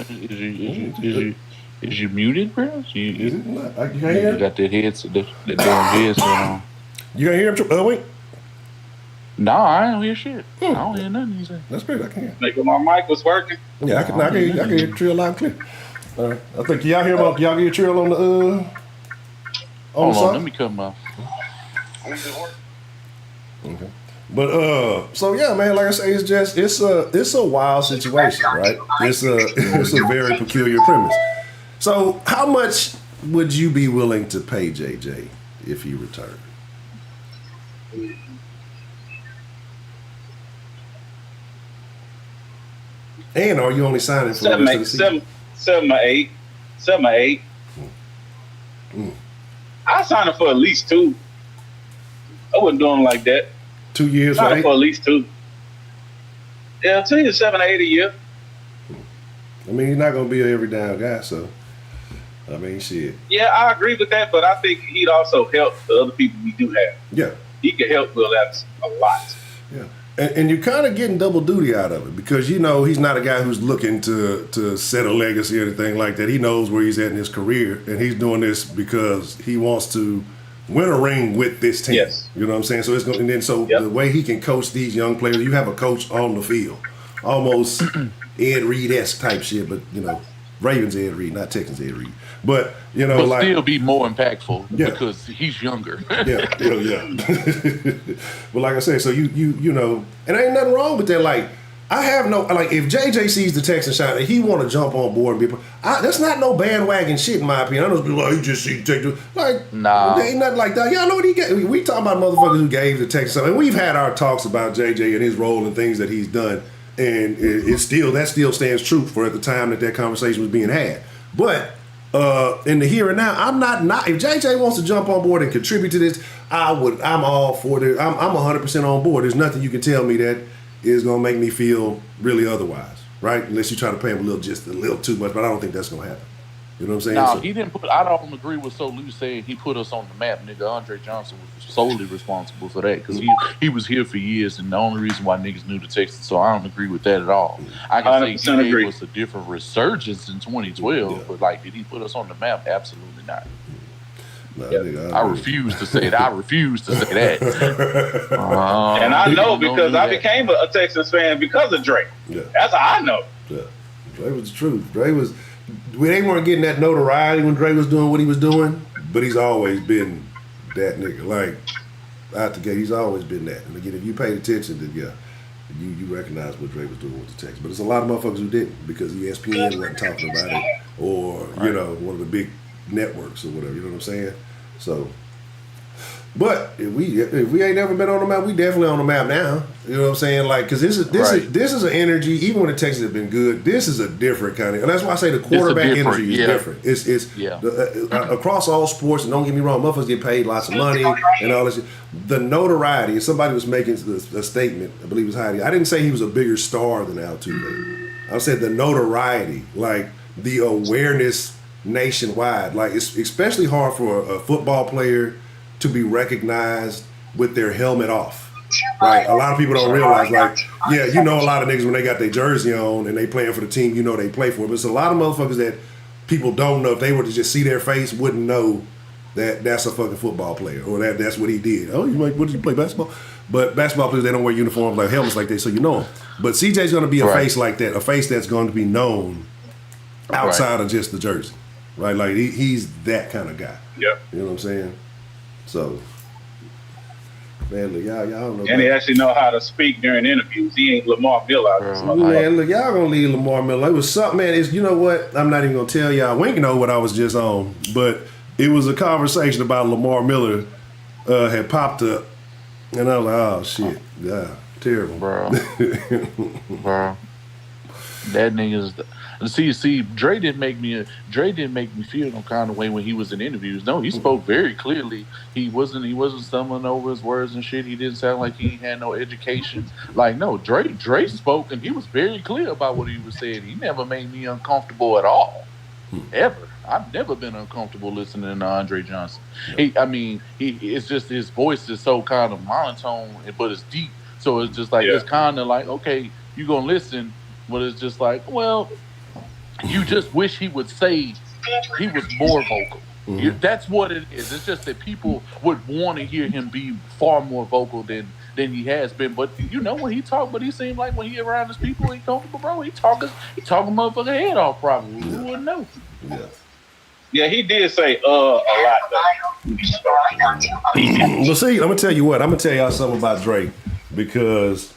it. Is you muted, bro? You can't hear? Got that damn headset on. You can't hear him? Wait. No, I don't hear shit. I don't hear nothing he said. That's great. I can hear. Nigga, my mic was working. Yeah, I can hear Trill loud and clear. All right. I think y'all hear Trill on the Hold on, let me come up. Okay. But so yeah, man, like I say, it's a wild situation, right? It's a very peculiar premise. So how much would you be willing to pay JJ if he returned? And are you only signing for the rest of the season? 7 or 8. 7 or 8. I signed him for at least 2. I wasn't doing him like that. 2 years, right? Right? For at least 2. Yeah, I'll tell you 7 or 8 a year. I mean, he's not going to be an every down guy, so, I mean, shit. Yeah, I agree with that, but I think he'd also help the other people we do have. Yeah. He could help Will Adams a lot. Yeah. And you're kind of getting double duty out of it because, he's not a guy who's looking to set a legacy or anything like that. He knows where he's at in his career, and he's doing this because he wants to win a ring with this team. Yes. You know what I'm saying? So it's going, and then the way he can coach these young players, you have a coach on the field, almost Ed Reed-esque type shit, but Ravens Ed Reed, not Texans Ed Reed. But but still be more impactful because he's younger. yeah. But like I said, so you and ain't nothing wrong with that. Like I have no if JJ sees the Texans shot and he want to jump on board and be, that's not no bandwagon shit in my opinion. I know people like you just see JJ nah, there ain't nothing like that. Y'all know what he gave. We talking about motherfuckers who gave the Texans something. And we've had our talks about JJ and his role and things that he's done, and that still stands true for at the time that conversation was being had. But in the here and now, I'm not. If JJ wants to jump on board and contribute to this, I'm all for it. I'm 100% on board. There's nothing you can tell me that is gonna make me feel really otherwise, right? Unless you try to pay him just a little too much, but I don't think that's gonna happen. You know what I'm saying? No, he didn't put. I don't agree with Lou saying he put us on the map, nigga. Andre Johnson was solely responsible for that because he was here for years, and the only reason why niggas knew the Texans. So I don't agree with that at all. I can say he gave us a different resurgence in 2012, but did he put us on the map? Absolutely not. No, nigga, I refuse to say that. I refuse to say that. And I know because I became a Texans fan because of Drake. Yeah. That's how I know. Yeah. Drake was the truth. They weren't getting that notoriety when Drake was doing what he was doing, but he's always been that nigga. out the gate. He's always been that. And again, if you paid attention, then you recognize what Dre was doing with the Texans. But there's a lot of motherfuckers who didn't because ESPN wasn't talking about it, or one of the big networks or whatever. You know what I'm saying? So. But if we ain't never been on the map, we definitely on the map now. You know what I'm saying? Like, because this is an energy. Even when the Texans have been good, this is a different kind of. And that's why I say the quarterback energy is different. It's across all sports. And don't get me wrong, motherfuckers get paid lots of money and all this. The notoriety. And somebody was making a statement. I believe it was Heidi. I didn't say he was a bigger star than Altuve. I said the notoriety, like the awareness nationwide. Like it's especially hard for a football player to be recognized with their helmet off. Right? A lot of people don't realize, like, a lot of niggas when they got their jersey on and they playing for the team, they play for it. But it's a lot of motherfuckers that people don't know. If they were to just see their face, wouldn't know that that's a fucking football player or that's what he did. Oh, what did you play basketball? But basketball players, they don't wear uniforms like helmets like that, so you know him. But CJ's going to be a face like that, a face that's going to be known outside of just the jersey. Right? Like, he's that kind of guy. Yep. You know what I'm saying? So, man, look, y'all don't know. And he actually know how to speak during interviews. He ain't Lamar Miller. Man, look, y'all gonna leave Lamar Miller. It was something, man. You know what? I'm not even gonna tell y'all. We can know what I was just on, but it was a conversation about Lamar Miller had popped up, and I was like, oh shit, yeah, terrible, bro. That nigga's. See, Dre didn't make me feel no kind of way when he was in interviews. No, he spoke very clearly. He wasn't stumbling over his words and shit. He didn't sound like he had no education. Like, no, Dre spoke and he was very clear about what he was saying. He never made me uncomfortable at all. Ever. I've never been uncomfortable listening to Andre Johnson. It's just his voice is so kind of monotone, but it's deep. So it's just like it's kind of like, okay, you gonna listen, but it's just like, well, you just wish he would say he was more vocal. Mm-hmm. That's what it is. It's just that people would want to hear him be far more vocal than he has been. But when he talk, but he seemed like when he around his people, he comfortable, bro. He talking motherfucker head off probably. Who wouldn't know? Yeah, he did say a lot though. Well, see, I'm gonna tell you what. I'm gonna tell y'all something about Drake because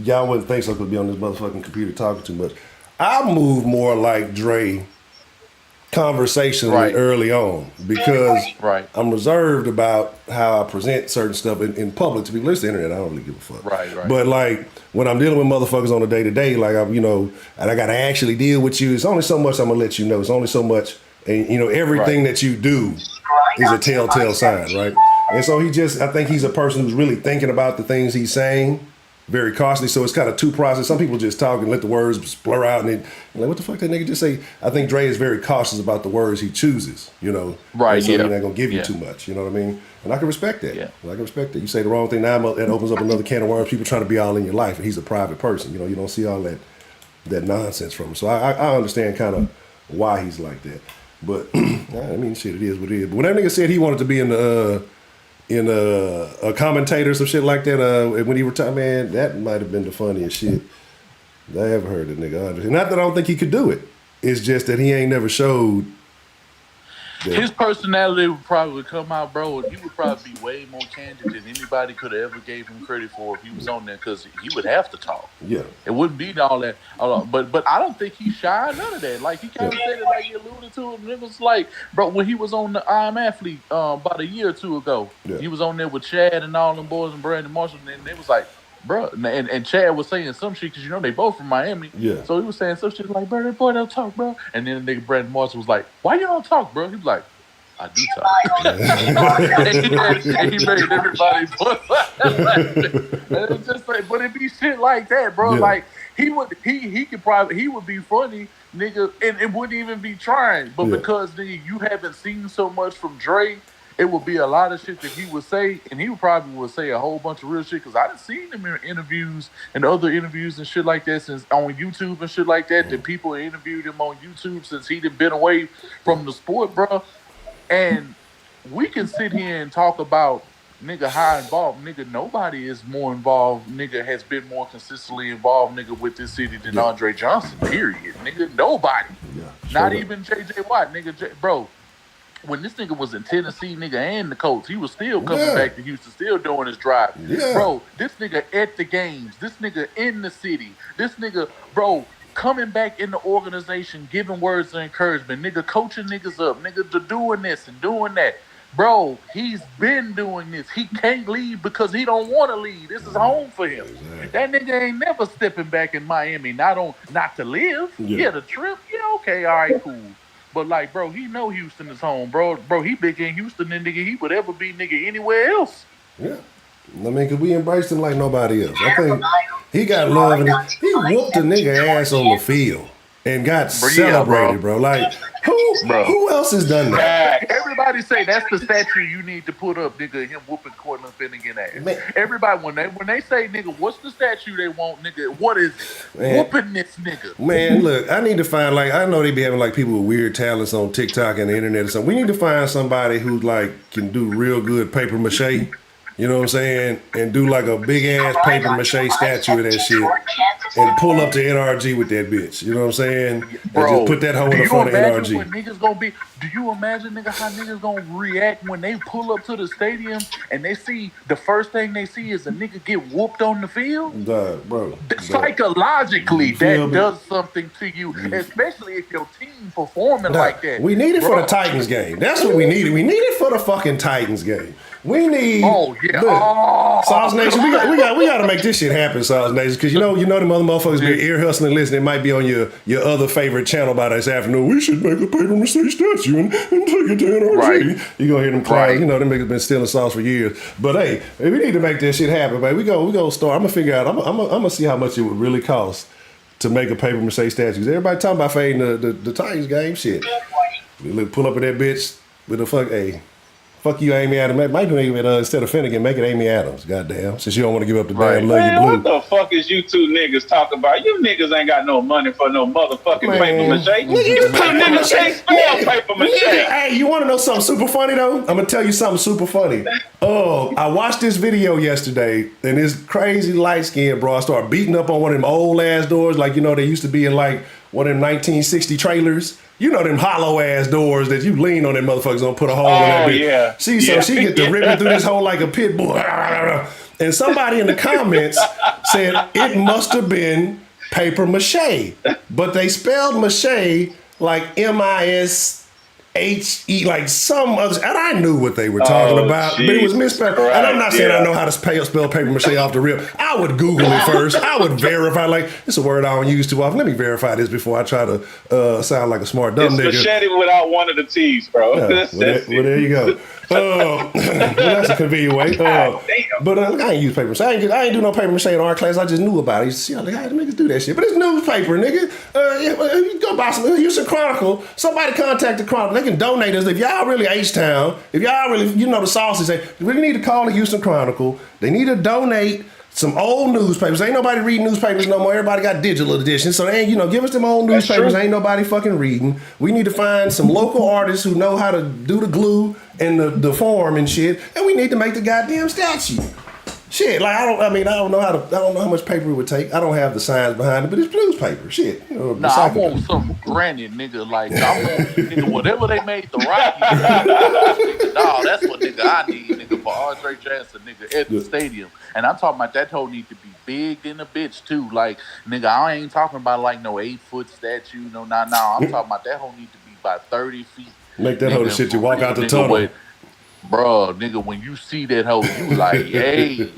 y'all wouldn't think so. Could be on this motherfucking computer talking too much. I move more like Dre conversationally early on because I'm reserved about how I present certain stuff in public to people. It's the internet. I don't really give a fuck. Right. But like when I'm dealing with motherfuckers on a day to day, like and I got to actually deal with you. It's only so much I'm gonna let you know. It's only so much, and everything that you do is a telltale sign, right? And so I think he's a person who's really thinking about the things he's saying. Very costly, so it's kind of two process. Some people just talk and let the words blur out, and they're like, "What the fuck that nigga just say?" I think Dre is very cautious about the words he chooses. Right? So he's not gonna give you too much. You know what I mean? And I can respect that. Yeah. I can respect that. You say the wrong thing now, that opens up another can of worms. People trying to be all in your life, and he's a private person. You don't see all that nonsense from him. So I understand kind of why he's like that. But shit, it is what it is. But when that nigga said he wanted to be in a commentator, some shit like that, when he retired, man, that might have been the funniest shit I ever heard of nigga Andre. Not that I don't think he could do it. It's just that he ain't never showed that. His personality would probably come out, bro, and he would probably be way more candid than anybody could have ever gave him credit for if he was on there, because he would have to talk. Yeah. It wouldn't be all that. But I don't think he's shy, none of that. Like, he kind of said it like he alluded to it, and it was like, bro, when he was on the I Am Athlete about a year or two ago, he was on there with Chad and all them boys and Brandon Marshall, and they was like, bro, and Chad was saying some shit because they both from Miami. Yeah. So he was saying some shit like, bro, that boy don't talk, bro. And then the nigga Brandon Marshall was like, why you don't talk, bro? He was like, I do talk. and he made everybody put and it's just like, but it be shit like that, bro. Yeah. Like he would be funny, nigga, and it wouldn't even be trying. But because nigga, you haven't seen so much from Dre, it would be a lot of shit that he would say, and he probably would say a whole bunch of real shit, because I done seen him in interviews and other interviews and shit like that since on YouTube and shit like that, that people interviewed him on YouTube since he done been away from the sport, bro. And we can sit here and talk about nigga how involved, nigga, nobody is more involved, nigga has been more consistently involved, nigga, with this city than Andre Johnson, period. Nigga, nobody. Not even JJ Watt, nigga, bro. when this nigga was in Tennessee, nigga, and the Colts, he was still coming back to Houston, still doing his drive. Yeah. Bro, this nigga at the games, this nigga in the city, this nigga, bro, coming back in the organization, giving words of encouragement, nigga, coaching niggas up, nigga, to doing this and doing that. Bro, he's been doing this. He can't leave because he don't want to leave. This is home for him. Exactly. That nigga ain't never stepping back in Miami, not to live. Yeah, the trip, yeah, okay, all right, cool. But like, bro, he know Houston is home, bro. Bro, he big in Houston than nigga he would ever be nigga anywhere else. Yeah. I mean, because we embraced him like nobody else. I think he got love and he whooped a nigga ass on the field and got celebrated, bro. Like, who else has done that? Everybody say that's the statue you need to put up, nigga, him whooping Cortland Finnegan ass. Man. Everybody, when they say, nigga, what's the statue they want, nigga, what is it? Man. Whooping this nigga. Man, look, I need to find, like, I know they be having, like, people with weird talents on TikTok and the internet or something. We need to find somebody who, like, can do real good paper mache. You know what I'm saying? And do like a big ass paper mache statue of that shit and pull up to NRG with that bitch. You know what I'm saying? Bro, and just put that hoe in the front of NRG. What niggas gonna be, do you imagine, nigga, how niggas gonna react when they pull up to the stadium and they see the first thing they see is a nigga get whooped on the field? Bro. Psychologically, that does something to you, especially if your team performing like that. We need it for the Titans game. That's what we needed. We need it for the fucking Titans game. We need. Oh yeah. Sauce Nation, we got to make this shit happen, Sauce Nation, because you know them other motherfuckers be ear hustling, listening. It might be on your other favorite channel by this afternoon. We should make a paper mache statue and take it to NRG. Right. You gonna hear them clowns. Right. You know them niggas been stealing sauce for years. But hey, we need to make this shit happen, man. We go start. I'm gonna figure out. I'm gonna see how much it would really cost to make a paper mache statue. Everybody talking about fading the Titans game. Shit. We pull up with that bitch with the fuck you, Amy Adams. Might be instead of Finnegan, make it Amy Adams. Goddamn. Since you don't want to give up the damn love you blue. What the fuck is you two niggas talking about? You niggas ain't got no money for no motherfucking paper mache. You paper mache, spell paper mache. Hey, you want to know something super funny though? I'm gonna tell you something super funny. Oh, I watched this video yesterday, and this crazy light skinned bro started beating up on one of them old ass doors, like they used to be in like one of them 1960 trailers. You know them hollow ass doors that you lean on them motherfuckers gonna put a hole in that bitch. Yeah. So she get to ripping through this hole like a pit bull. And somebody in the comments said it must have been paper mache. But they spelled mache like MISHE, like some other, and I knew what they were talking about, but it was misspelled. And I'm not saying I know how to spell paper mache off the rip. I would Google it first. I would verify, like, it's a word I don't use too often. Let me verify this before I try to sound like a smart dumb nigga. It's machete without one of the T's, bro. Yeah, well, there you go. That's a convenient way. But I ain't use paper mache. I ain't do no paper mache in art class. I just knew about it. You see how the niggas do that shit. But it's newspaper, nigga. You go buy some Houston Chronicle. Somebody contact the Chronicle. They can donate us. If y'all really H-Town, if y'all really, the sauces, they really need to call the Houston Chronicle. They need to donate some old newspapers. Ain't nobody reading newspapers no more. Everybody got digital editions. So they ain't, give us them old newspapers. Ain't nobody fucking reading. We need to find some local artists who know how to do the glue and the form and shit. And we need to make the goddamn statue. Shit, like I don't know how much paper it would take. I don't have the science behind it, but it's newspaper. Shit. I want something granted, nigga. Like I want nigga, whatever they made the Rockies. That's what nigga I need, nigga, for Andre Johnson, nigga, at the stadium. And I'm talking about that hoe need to be big than a bitch too. Like, nigga, I ain't talking about like no 8-foot statue, no. I'm talking about that hoe need to be about 30 feet. Make that hoe the shit you walk out the tunnel. Bro, nigga, when you see that hoe, you like, hey,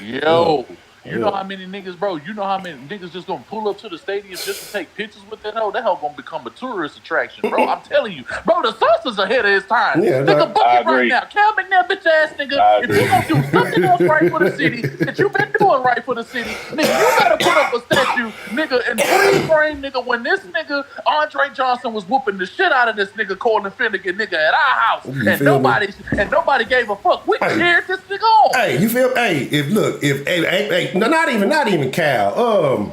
yo. You know how many niggas, bro, you know how many niggas just gonna pull up to the stadium just to take pictures with that hoe? That hoe gonna become a tourist attraction, bro. I'm telling you. Bro, the sauce is ahead of his time. Yeah, nigga, book it right now. Cal McNabb, bitch ass nigga. If you gonna do something else right for the city that you been doing right for the city, nigga, you gotta put up a statue, nigga, and freeze frame, nigga, when this nigga, Andre Johnson, was whooping the shit out of this nigga, Cortland Finnegan, nigga, at our house. And nobody gave a fuck. We cheered this nigga on. Hey, you feel, not even Cal.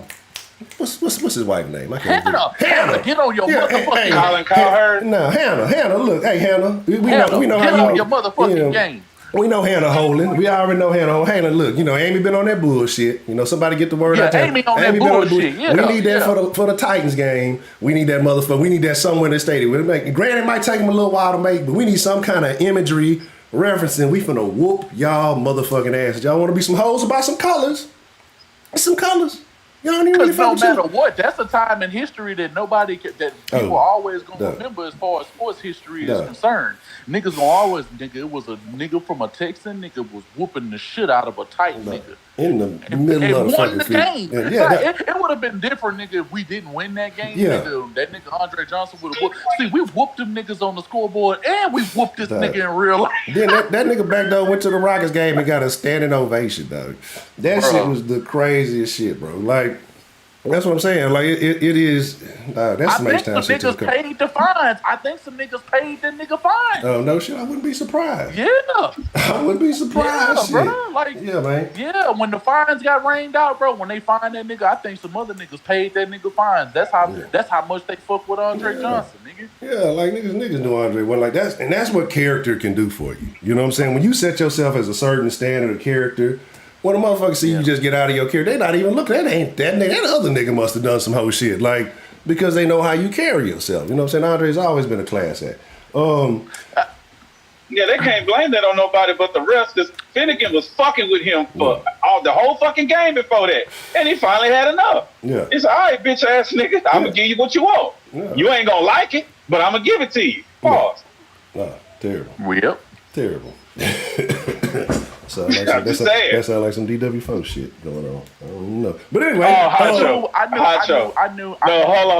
What's his wife's name? Hannah, get on your motherfucking Colin Cowherd. No, Hannah. Look, hey, Hannah. We know get how on your motherfucking game. We know Hannah holding. We already know Hannah holding. Hannah, look, Amy been on that bullshit. Somebody get the word out there. Amy on that bullshit. Yeah, we need that for the Titans game. We need that motherfucker. We need that somewhere in the stadium. Granted, it might take them a little while to make, but we need some kind of imagery referencing. We finna whoop y'all motherfucking asses. Y'all want to be some hoes about some colors? Some colors. Y'all don't even really no matter what, that's a time in history that people are always gonna remember as far as sports history is concerned. Niggas gonna always it was a nigga from a Texan nigga was whooping the shit out of a Titan nigga. In the middle of the won the game. It would have been different, nigga, if we didn't win that game. Yeah. That nigga Andre Johnson would have whooped. See, we whooped them niggas on the scoreboard and we whooped this nigga in real life. Then that nigga back though went to the Rockets game and got a standing ovation, dog. That shit was the craziest shit, bro. Like, that's what I'm saying. Like, it is. That's some H-Town shit. I think some niggas paid the fines. I think some niggas paid that nigga fines. Oh, no shit. I wouldn't be surprised. Yeah. I wouldn't be surprised. Yeah, bro. Like, yeah, man. Yeah, when the fines got rained out, bro, when they fined that nigga, I think some other niggas paid that nigga fines. That's how much they fuck with Andre Johnson, nigga. Yeah, like niggas knew Andre. Well, like that's what character can do for you. You know what I'm saying? When you set yourself as a certain standard of character, when a motherfucker see you just get out of your character, they not even looking. That ain't that nigga. That other nigga must have done some whole shit. Like, because they know how you carry yourself. You know what I'm saying? Andre's always been a class act. Yeah, they can't blame that on nobody but the rest, because Finnegan was fucking with him for the whole fucking game before that. And he finally had enough. Yeah. It's all right, bitch ass nigga. I'm going to give you what you want. Yeah. You ain't going to like it, but I'm going to give it to you. Pause. Terrible. Yep. Terrible. That sounds like some DW4 shit going on. I don't know. But anyway. Honcho. I knew. No, hold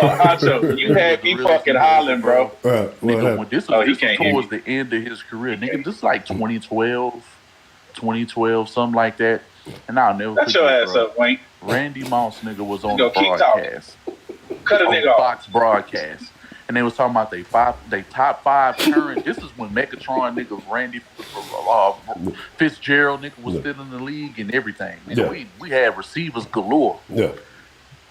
on. Honcho, you had me fucking hollering, bro. Nigga, when this was towards the end of his career, nigga, this is like 2012, something like that. And I'll never forget, your ass up, Wayne. Randy Moss, nigga, was on the broadcast. Cut a nigga off. Fox broadcast. And they was talking about they top five current. This is when Megatron niggas, Randy Fitzgerald nigga was still in the league and everything. Nigga, we had receivers galore. Yeah.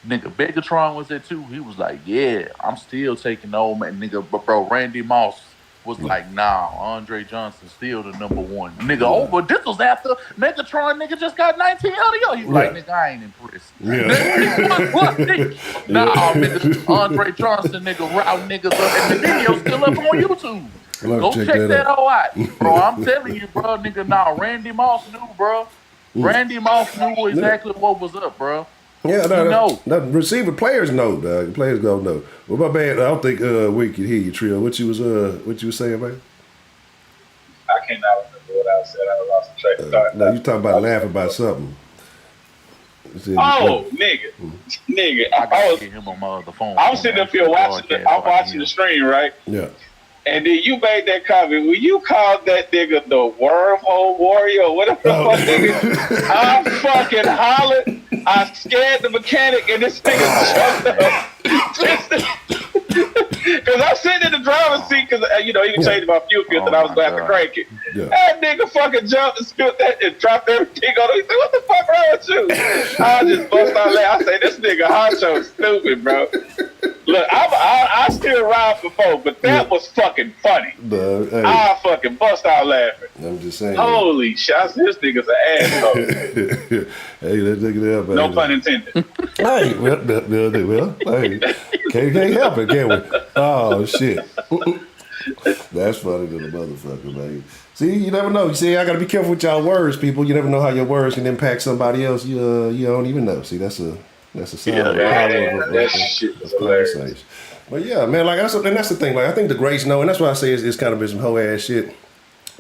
Nigga, Megatron was there too. He was like, yeah, I'm still taking old man. Nigga, but bro, Randy Moss was like, nah, Andre Johnson still the number one. Nigga, but this was after Megatron nigga just got 1900. He was like, nigga, I ain't impressed. Nigga, Andre Johnson nigga route niggas up, and the video's still up on YouTube. Go check that all out. Bro, I'm telling you, bro, nigga, Randy Moss knew, bro. Randy Moss knew exactly what was up, bro. Yeah, receiver players know, dog. Players don't know. Well, my bad. I don't think we could hear you, Trill. What you was saying, man? I cannot remember what I said. I lost the track of thought. No, you talking about laughing about something. Nigga. I gotta get him on the phone. I'm sitting up here watching the stream, right? Yeah. And then you made that comment. When you called that nigga the wormhole warrior or whatever the fuck nigga, I'm fucking hollered. I scared the mechanic and this nigga jumped up. Because I'm sitting in the driver's seat because, he can change my fuel filter and I was going to have to crank it. Yeah. That nigga fucking jumped and spilled that and dropped everything on him. He said, what the fuck wrong with you? I just bust out laughing. I say, this nigga Honcho is stupid, bro. Look, I still ride before, but that was fucking funny. I fucking bust out laughing. I'm just saying. Holy shit, this nigga's an asshole. Hey, let's take it out, man. No pun intended. Hey, well, hey, can't help it, can we? Oh, shit. That's funny to the motherfucker, man. See, you never know. You see, I got to be careful with y'all words, people. You never know how your words can impact somebody else. You don't even know. See, that's a sign of that shit was hilarious. But yeah, man, like that's the thing. Like I think the greats know, and that's why I say it's kind of been some hoe ass shit.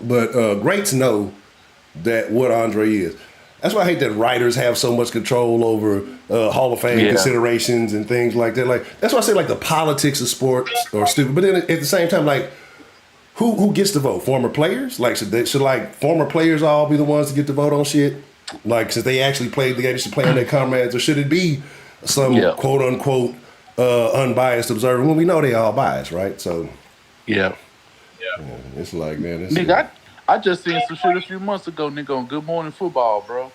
But greats know that what Andre is. That's why I hate that writers have so much control over Hall of Fame considerations and things like that. Like that's why I say like the politics of sports are stupid. But then at the same time, like who gets to vote? Former players? Like should like former players all be the ones to get to vote on shit? Like since they actually played the game, they should play on their comrades, or should it be some quote unquote unbiased observer when we know they all biased, right? So it's like, man, nigga, I just seen some shit a few months ago, nigga, on Good Morning Football, bro.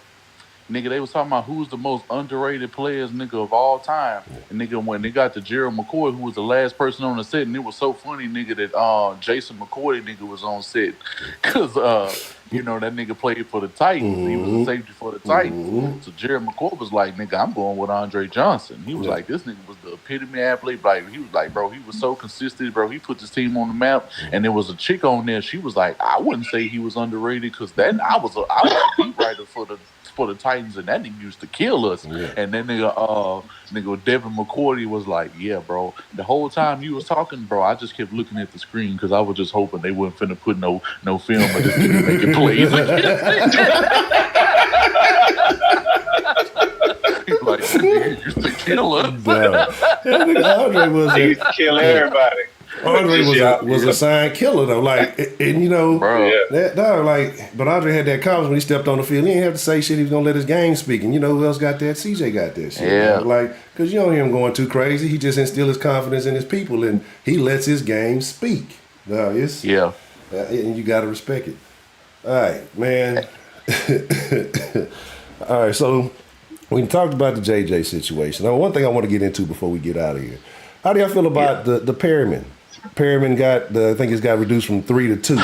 nigga, they was talking about who's the most underrated players, nigga, of all time. And nigga, when they got to Gerald McCoy, who was the last person on the set, and it was so funny, nigga, that Jason McCoy, nigga, was on set. Cause you know, that nigga played for the Titans. He was a safety for the Titans. So Gerald McCoy was like, nigga, I'm going with Andre Johnson. He was like, this nigga was the epitome athlete. Like, he was like, bro, he was so consistent, bro. He put this team on the map. And there was a chick on there. She was like, I wouldn't say he was underrated because then I was a beat writer for the Titans, and that nigga used to kill us. And then nigga Devin McCourty was like, yeah, bro, the whole time you was talking, bro, I just kept looking at the screen because I was just hoping they wasn't finna put no film of this nigga making plays against He's like, nigga used to kill us. Andre was he used to kill everybody. Andre was a signed killer though, like, and you know, that dog, like, but Andre had that confidence when he stepped on the field. He didn't have to say shit. He was gonna let his game speak. And you know who else got that? CJ got that shit. Yeah, like, cause you don't hear him going too crazy. He just instills his confidence in his people, and he lets his game speak. And you gotta respect it. All right, man. All right, so we talked about the JJ situation. Now, one thing I want to get into before we get out of here. How do y'all feel about the Perriman? Perriman I think it's got reduced from 3 to 2.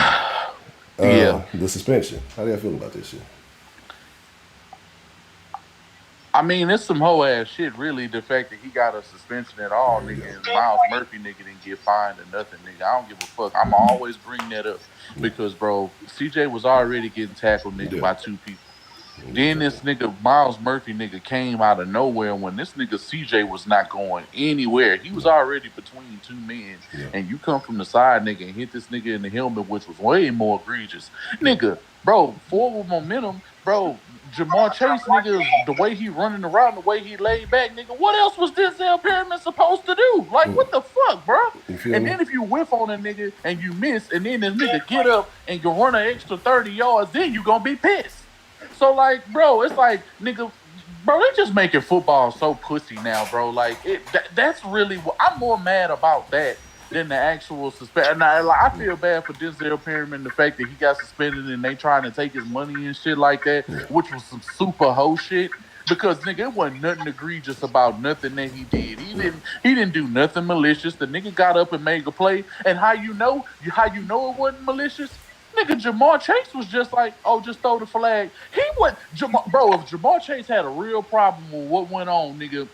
The suspension. How do y'all feel about this shit? I mean, it's some whole ass shit, really. The fact that he got a suspension at all, nigga, and Miles Murphy, nigga, didn't get fined or nothing, nigga. I don't give a fuck. I'm always bring that up because, bro, CJ was already getting tackled, nigga, by 2 people. Then this nigga Miles Murphy nigga came out of nowhere when this nigga CJ was not going anywhere. He was already between 2 men. And you come from the side, nigga, and hit this nigga in the helmet, which was way more egregious. Nigga, bro, forward momentum, bro, Jamar Chase, nigga, the way he running around, the way he laid back, nigga, what else was Denzel Perriman supposed to do? Like, what the fuck, bro? And then if you whiff on a nigga and you miss, and then this nigga get up and you run an extra 30 yards, then you gonna be pissed. So, like, bro, it's like, nigga, bro, they just making football so pussy now, bro. Like, that's really what I'm more mad about that than the actual suspension. I feel bad for Denzel Perriman, the fact that he got suspended and they trying to take his money and shit like that, which was some super hoe shit. Because, nigga, it wasn't nothing egregious about nothing that he did. He didn't do nothing malicious. The nigga got up and made a play. And how you know it wasn't malicious? Nigga, Jamar Chase was just like, oh, just throw the flag. Bro, if Jamar Chase had a real problem with what went on, nigga,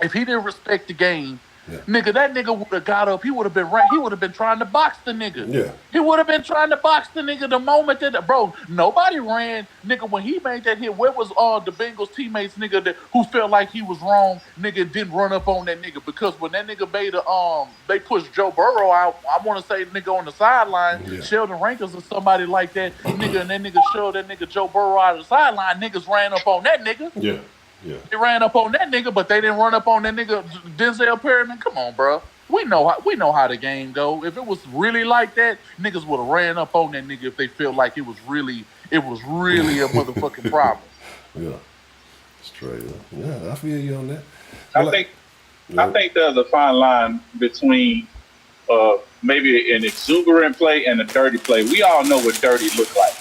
if he didn't respect the game, nigga, that nigga would have got up. He would have been trying to box the nigga. He would have been trying to box the nigga the moment that, bro, nobody ran, nigga, when he made that hit. Where was the Bengals teammates, nigga, who felt like he was wrong, nigga, didn't run up on that nigga? Because when that nigga made they pushed Joe Burrow out, I want to say nigga on the sideline, Sheldon Rankins or somebody like that, nigga, and that nigga shoved that nigga Joe Burrow out of the sideline, niggas ran up on that nigga. They ran up on that nigga, but they didn't run up on that nigga Denzel Perriman. Come on, bro. We know how the game go. If it was really like that, niggas would have ran up on that nigga if they felt like it was really a motherfucking problem. Straight up. Yeah, I feel you on that. I think there's a fine line between maybe an exuberant play and a dirty play. We all know what dirty look like.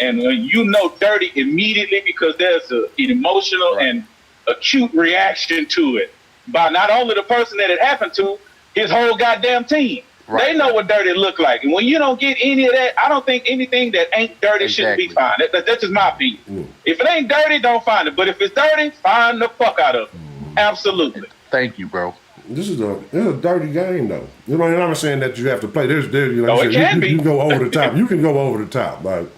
And you know dirty immediately because there's an emotional and acute reaction to it by not only the person that it happened to, his whole goddamn team. They know what dirty look like. And when you don't get any of that, I don't think anything that ain't dirty should be fine. That's just my opinion. If it ain't dirty, don't find it. But if it's dirty, find the fuck out of it. Absolutely. Thank you, bro. This is a dirty game, though. You know, and I'm not saying that you have to play. There's you can go over the top. You can go over the top, like.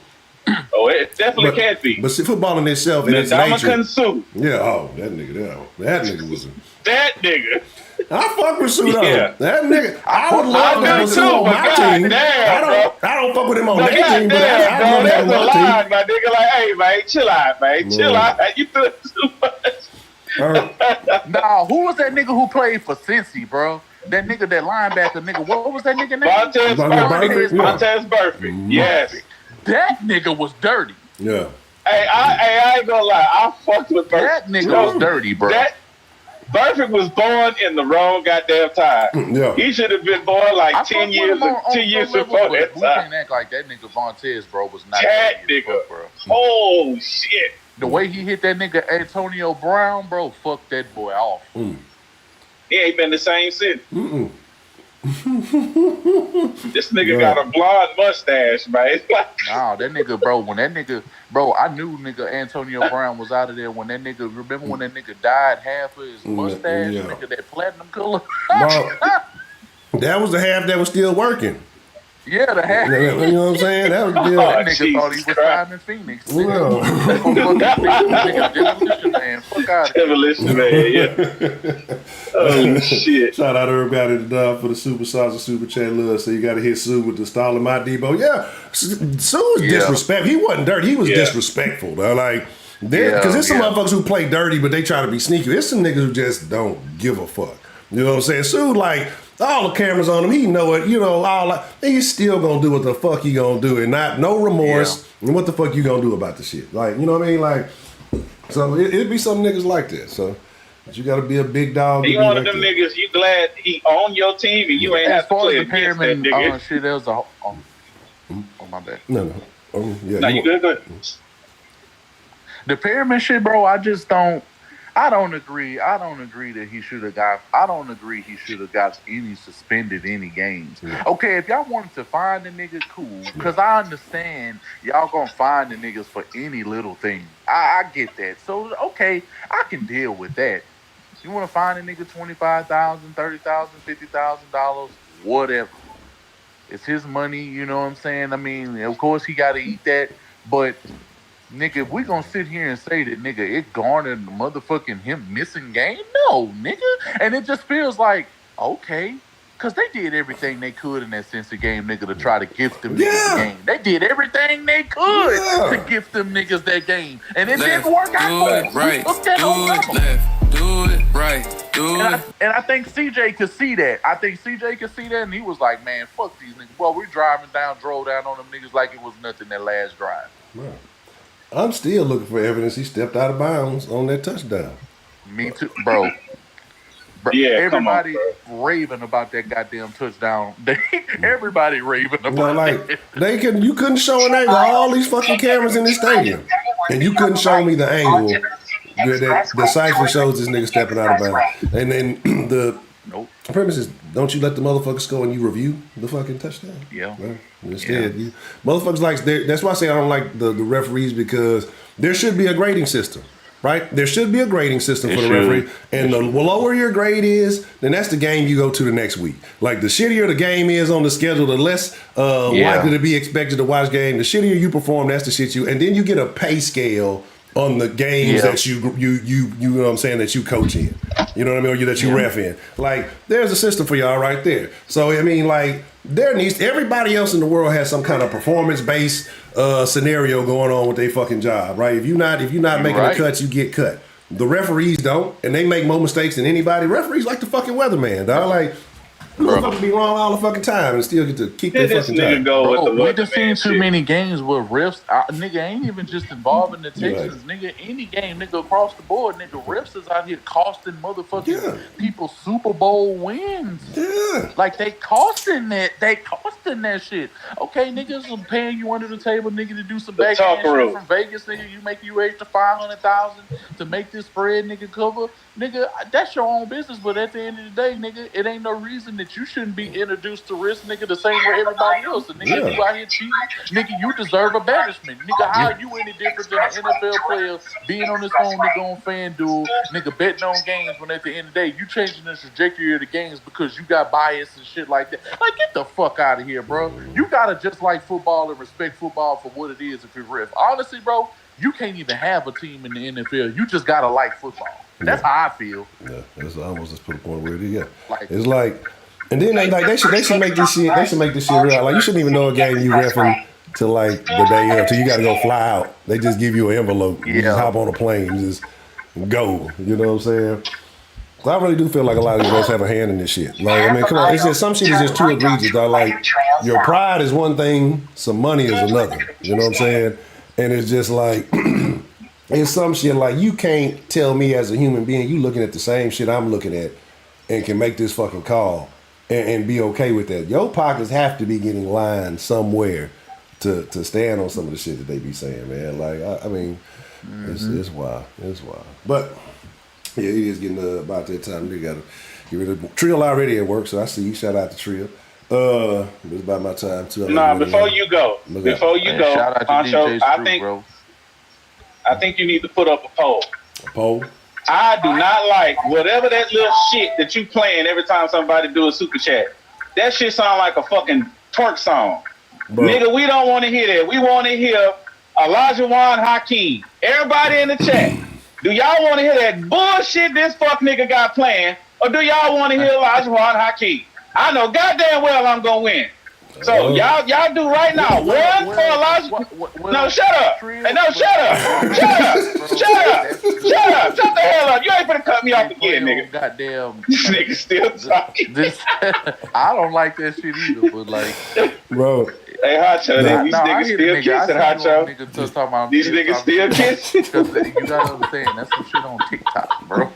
Oh, it definitely can be. But see, football in itself, in its nature. Yeah, that nigga was that nigga. I fuck with Sue though. Yeah. That nigga, I would love to have him on my team. I don't fuck with him on their team, but I love to have him on my team. My nigga, like, hey man, chill out, man, chill out. You doing too much. Nah, who was that nigga who played for Cincy, bro? That nigga, that linebacker nigga. What was that nigga name? Monetized Burford. Yes. That nigga was dirty. Yeah. Hey, I ain't gonna lie. I fucked with Burford. That nigga was dirty, bro. Burford was born in the wrong goddamn time. Yeah. He should have been born like 10 years before that we time. can't act like that nigga Vontaze, bro, was not that nigga. bro. Oh, shit. The way he hit that nigga Antonio Brown, bro, fuck that boy off. He ain't been the same since. This nigga got a blonde mustache, man. Nah, that nigga, bro. When that nigga, bro, I knew nigga Antonio Brown was out of there. When that nigga, remember when that nigga dyed half of his mustache, nigga, that platinum color. That was the half that was still working. Yeah, the half. You know what I'm saying? That was still. That nigga thought he was Simon Phoenix. Nigga, Demolition Man. Fuck out of here. Demolition Man, yeah. Oh, shit. Shout out to everybody for the super sauce and super chat love. So you got to hit Sue with the stall of my Debo. Yeah, Sue was disrespectful. He wasn't dirty. He was disrespectful, though. Like, because there's some motherfuckers who play dirty, but they try to be sneaky. There's some niggas who just don't give a fuck. You know what I'm saying? Sue, like, all the cameras on him, he know it, you know, all that. He's still gonna do what the fuck he gonna do and no remorse. And what the fuck you gonna do about the shit? Like, you know what I mean? Like, so it'd be some niggas like that. So, but you gotta be a big dog. He one of them niggas, you glad he on your team and you ain't have to play against that nigga. Shit, there was oh my bad. No. No, you good, good. The pyramid shit, bro, I don't agree that he should have got. I don't agree he should have got any suspended any games. Okay, if y'all wanted to find the nigga, cool. Because I understand y'all gonna find the niggas for any little thing. I get that. So okay, I can deal with that. You want to find a nigga $25,000, $30,000, $50,000, whatever. It's his money. You know what I'm saying? I mean, of course he got to eat that, but. Nigga, if we gonna sit here and say that, nigga, it garnered motherfucking him missing game? No, nigga. And it just feels like, okay, because they did everything they could in that Cincy game, nigga, to try to gift them niggas the game. They did everything they could to gift them niggas that game. And it didn't work out for them. Right, do it, left, do it, right, do it. And I think CJ could see that. And he was like, man, fuck these niggas. Well, we drove down on them niggas like it was nothing that last drive. Right. I'm still looking for evidence he stepped out of bounds on that touchdown. Me too, bro. Yeah, everybody raving about that goddamn touchdown. Everybody raving about it. You couldn't show an angle. All these fucking cameras in this stadium, and you couldn't show me the angle that the cipher shows this nigga stepping out of bounds. And then the premise is, don't you let the motherfuckers score and you review the fucking touchdown? Yeah. Well, instead, motherfuckers like that's why I say I don't like the referees, because there should be a grading system, right? There should be a grading system for the referee, and the lower your grade is, then that's the game you go to the next week. Like the shittier the game is on the schedule, the less likely to be expected to watch game. The shittier you perform, that's the shit and then you get a pay scale on the games that you know what I'm saying, that you coach in. You know what I mean? Or that you ref in. Like, there's a system for y'all right there. So, I mean, like, everybody else in the world has some kind of performance-based scenario going on with their fucking job, right? If you're not making the cuts, you get cut. The referees don't, and they make more mistakes than anybody. Referees like the fucking weatherman, dog. Like, motherfuckers be wrong all the fucking time and still get to keep their fucking job. We just seen too many games where refs, nigga, ain't even just involving the Texans, nigga. Any game, nigga, across the board, nigga, refs is out here costing motherfucking people Super Bowl wins. Yeah, like they costing that shit. Okay, niggas, I'm paying you under the table, nigga, to do some backhand shit from Vegas, nigga. You make you extra $500,000 to make this spread, nigga, cover. Nigga, that's your own business, but at the end of the day, nigga, it ain't no reason that you shouldn't be introduced to risk, nigga, the same way everybody else. And nigga, you out here cheating, nigga, you deserve a banishment. Nigga, how are you any different than an NFL player being on his phone, nigga, on FanDuel, nigga, betting on games when at the end of the day, you changing the trajectory of the games because you got bias and shit like that. Like, get the fuck out of here, bro. You gotta just like football and respect football for what it is if you ref. Honestly, bro, you can't even have a team in the NFL. You just gotta like football. That's how I feel. Yeah, that's almost just put a point where it is. Yeah, it's like, and then they should make this shit. They should make this shit real. Like, you shouldn't even know a game you reffing till like the day of, till you got to go fly out. They just give you an envelope. You just hop on a plane, and just go. You know what I'm saying? So I really do feel like a lot of these guys have a hand in this shit. Like, I mean, come on, it's just some shit is just too egregious. Dog. Like, your pride is one thing, some money is another. You know what I'm saying? And it's just like. It's some shit like, you can't tell me as a human being you looking at the same shit I'm looking at and can make this fucking call and be okay with that. Your pockets have to be getting lined somewhere to stand on some of the shit that they be saying, man. Like I mean, it's wild. It's wild. But yeah, it is getting about that time. They gotta get rid of Trill already at work, so I see you. Shout out to Trill. It's about my time too. Before you go, shout out to Honcho, DJ Stroud, bro. I think you need to put up a poll. A poll? I do not like whatever that little shit that you playing every time somebody do a super chat. That shit sound like a fucking twerk song. Bro. Nigga, we don't want to hear that. We want to hear Elijah Wan Hakeem. Everybody in the chat, do y'all want to hear that bullshit this fuck nigga got playing, or do y'all want to hear Elijah Wan Hakeem? I know goddamn well I'm gonna win. So y'all do right now. One for Elijah. No, shut up. Hey, no, shut up. Shut up. Shut up. Shut up. Shut the hell up. You ain't gonna cut me off again, nigga. Goddamn. This nigga still talking. I don't like that shit either, but like, bro. Hey, Honcho, these niggas still kissing, Honcho. These niggas still kissing. Because you gotta understand, that's some shit on TikTok, bro.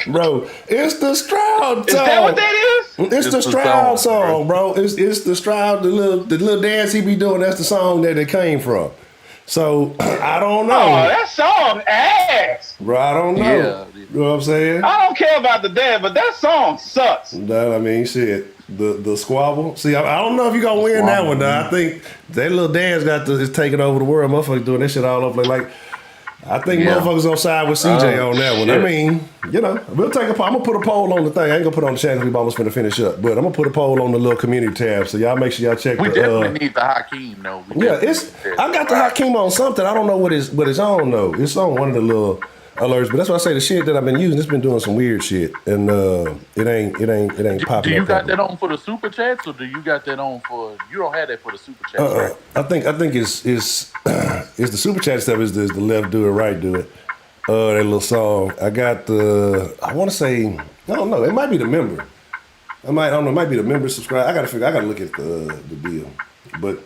Bro, it's the Stroud song. Is that what that is? It's the Stroud song, bro. It's the Stroud, the little dance he be doing. That's the song that it came from. So I don't know. Oh, that song ass. Bro, I don't know. Yeah. You know what I'm saying? I don't care about the dance, but that song sucks. That I mean, shit. The squabble. See, I don't know if you gonna win that one. Though. I think that little dance is taking over the world. Motherfuckers doing that shit all over. Like I think motherfuckers gonna side with CJ on that one. I mean, you know, we'll take a poll. I'm gonna put a poll on the thing. I ain't gonna put it on the channel. We're almost gonna finish up, but I'm gonna put a poll on the little community tab. So y'all make sure y'all check. We definitely need the Hakeem though. I got the Hakeem on something. I don't know what it's on though. It's on one of the little alerts, but that's why I say the shit that I've been using. It's been doing some weird shit, and it ain't popping. Do you got that on for the super chats, or do you got that on for? You don't have that for the super chats, right? I think it's the super chat stuff. Is the left do it, right do it. That little song. I got I want to say I don't know. It might be the member. I don't know. It might be the member subscribe. I gotta look at the deal, but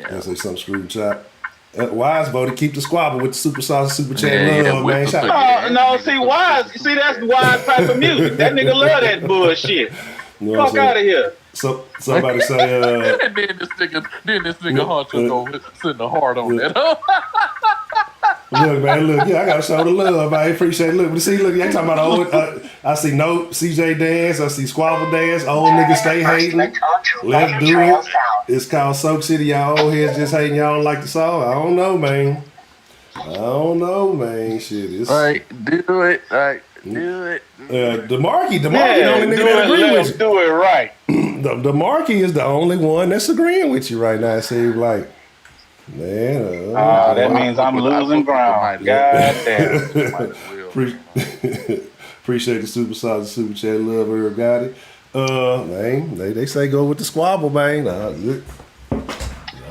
I say something screwed chop. Wise voted keep the squabble with the super sauce, super chat love, man. No, see Wise, that's the Wise type of music. That nigga love that bullshit. You know fuck out of here. So somebody say then this nigga Honcho go send the heart on that. Look, man, I gotta show the love. I appreciate it. Look, see, you ain't talking about old. I see CJ dance. I see squabble dance. Old niggas stay hating. Let's do it. It's called Soak City. Y'all old heads just hating. Y'all don't like the song. I don't know, man. Shit, it's all right. Do it. All right. Do it. DeMarkey, the only nigga that agree with you. Do it right. DeMarkey is the only one that's agreeing with you right now. It seems like. Man, that means I'm losing ground. God damn. Appreciate the super sauce, super chat, love everybody. Man, they say go with the squabble, man.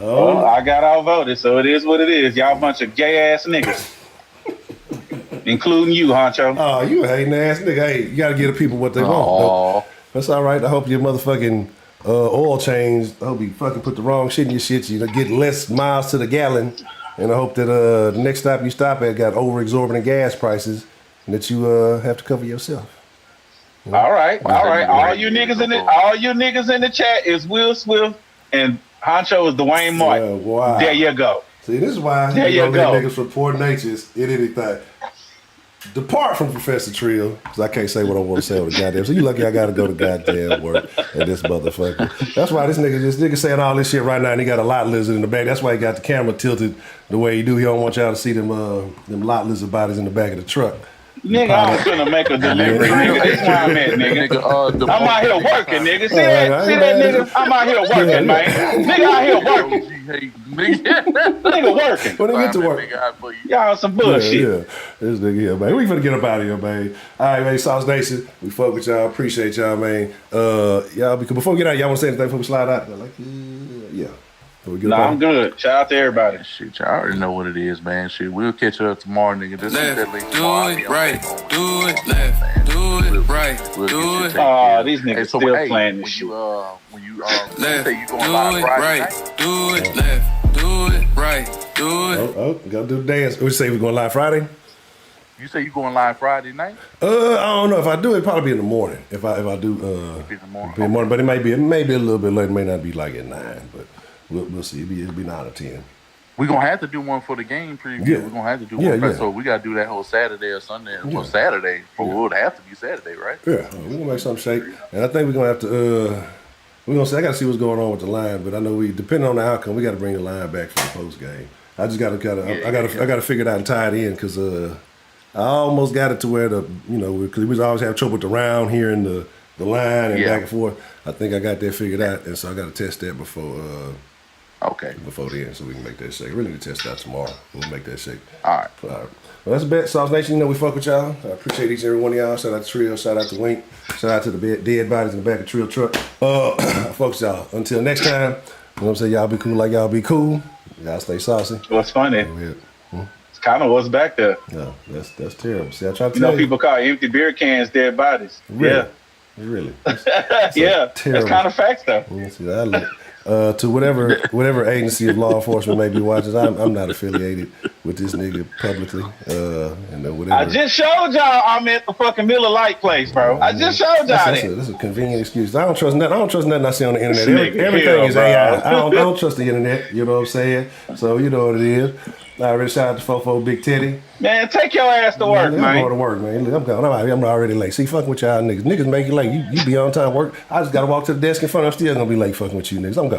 Well, I got outvoted, so it is what it is. Y'all bunch of gay ass niggas, including you, Honcho. Oh, you a hating ass nigga. Hey, you gotta give the people what they want. That's all right. I hope your motherfucking oil change. I hope you fucking put the wrong shit in your shit. You get less miles to the gallon. And I hope that the next stop you stop at got over exorbitant gas prices and that you have to cover yourself. You know? All right. All you niggas in the chat is Will Swift and Honcho is Dwayne Martin. Wow. There you go. See, this is why you go. Niggas from poor natures in anything. Depart from Professor Trill, because I can't say what I want to say on the goddamn. So you lucky I got to go to goddamn work at this motherfucker. That's why this nigga saying all this shit right now, and he got a lot lizard in the back. That's why he got the camera tilted the way he do. He don't want y'all to see them lot lizard bodies in the back of the truck. Nigga, I'm finna make a delivery, nigga. That's where I'm at, nigga. I'm out here working, nigga. See that nigga? I'm out here working, man. Nigga out here working. Nigga working. When they get to work. Y'all some bullshit. Yeah. This nigga here, man. We finna get up out of here, man. All right, man. Sauce Nation. We fuck with y'all. Appreciate y'all, man. Y'all, because before we get out, y'all want to say anything before we slide out? Like, yeah. I'm good. Shout out to everybody. Shit, y'all already know what it is, man. Shit, we'll catch you up tomorrow, nigga. Just left, do it right, do it left, do it right, do it. Oh, these niggas still playing this shit. When you left, say you going live Friday right, do it left, do it right, do it. Oh, gotta do the dance. What you say? We going live Friday? You say you going live Friday night? I don't know. If I do, it'd probably be in the morning. If I do, in the morning. But it may be a little bit late. It may not be like at 9, but We'll see. It'll be 9 or 10. We're going to have to do one for the game preview. Yeah. We're going to have to do one. Yeah. So we got to do that whole Saturday or Sunday. Well, Saturday. It would have to be Saturday, right? Yeah. We're going to make something shake. And I think we're going to have to, we're going to see, I got to see what's going on with the line, but I know depending on the outcome, we got to bring the line back for the post game. I just got to, I got to figure it out and tie it in because I almost got it to where because we was always have trouble with the round here in the line and back and forth. I think I got that figured out, and so I got to test that before then, so we can make that shake. Really need to test it out tomorrow. We'll make that shake. All right. Well, that's a bet. Sauce Nation, we fuck with y'all. I appreciate each and every one of y'all. Shout out to Trill. Shout out to Wink. Shout out to the dead bodies in the back of Trill truck. Folks, y'all. Until next time, you know what I'm saying? Y'all be cool like y'all be cool. Y'all stay saucy. What's funny? It's kind of what's back there. No, that's terrible. See, I try to tell you. People call empty beer cans dead bodies. Really? Yeah. Really? Yeah. That's kind of facts, though. To whatever agency of law enforcement may be watching, I'm not affiliated with this nigga publicly. Whatever. I just showed y'all I'm at the fucking Miller Lite place, bro. I just showed y'all that. That's a convenient excuse. I don't trust nothing I see on the internet. Everything is AI. I don't trust the internet. You know what I'm saying? So you know what it is. I already shout out to Fofo Big Teddy. Man, take your ass to work, man. I'm going to work, man. Look, I'm already late. See, fucking with y'all niggas. Niggas make you late. You be on time work. I just got to walk to the desk in front. I'm still going to be late fucking with you niggas. I'm going.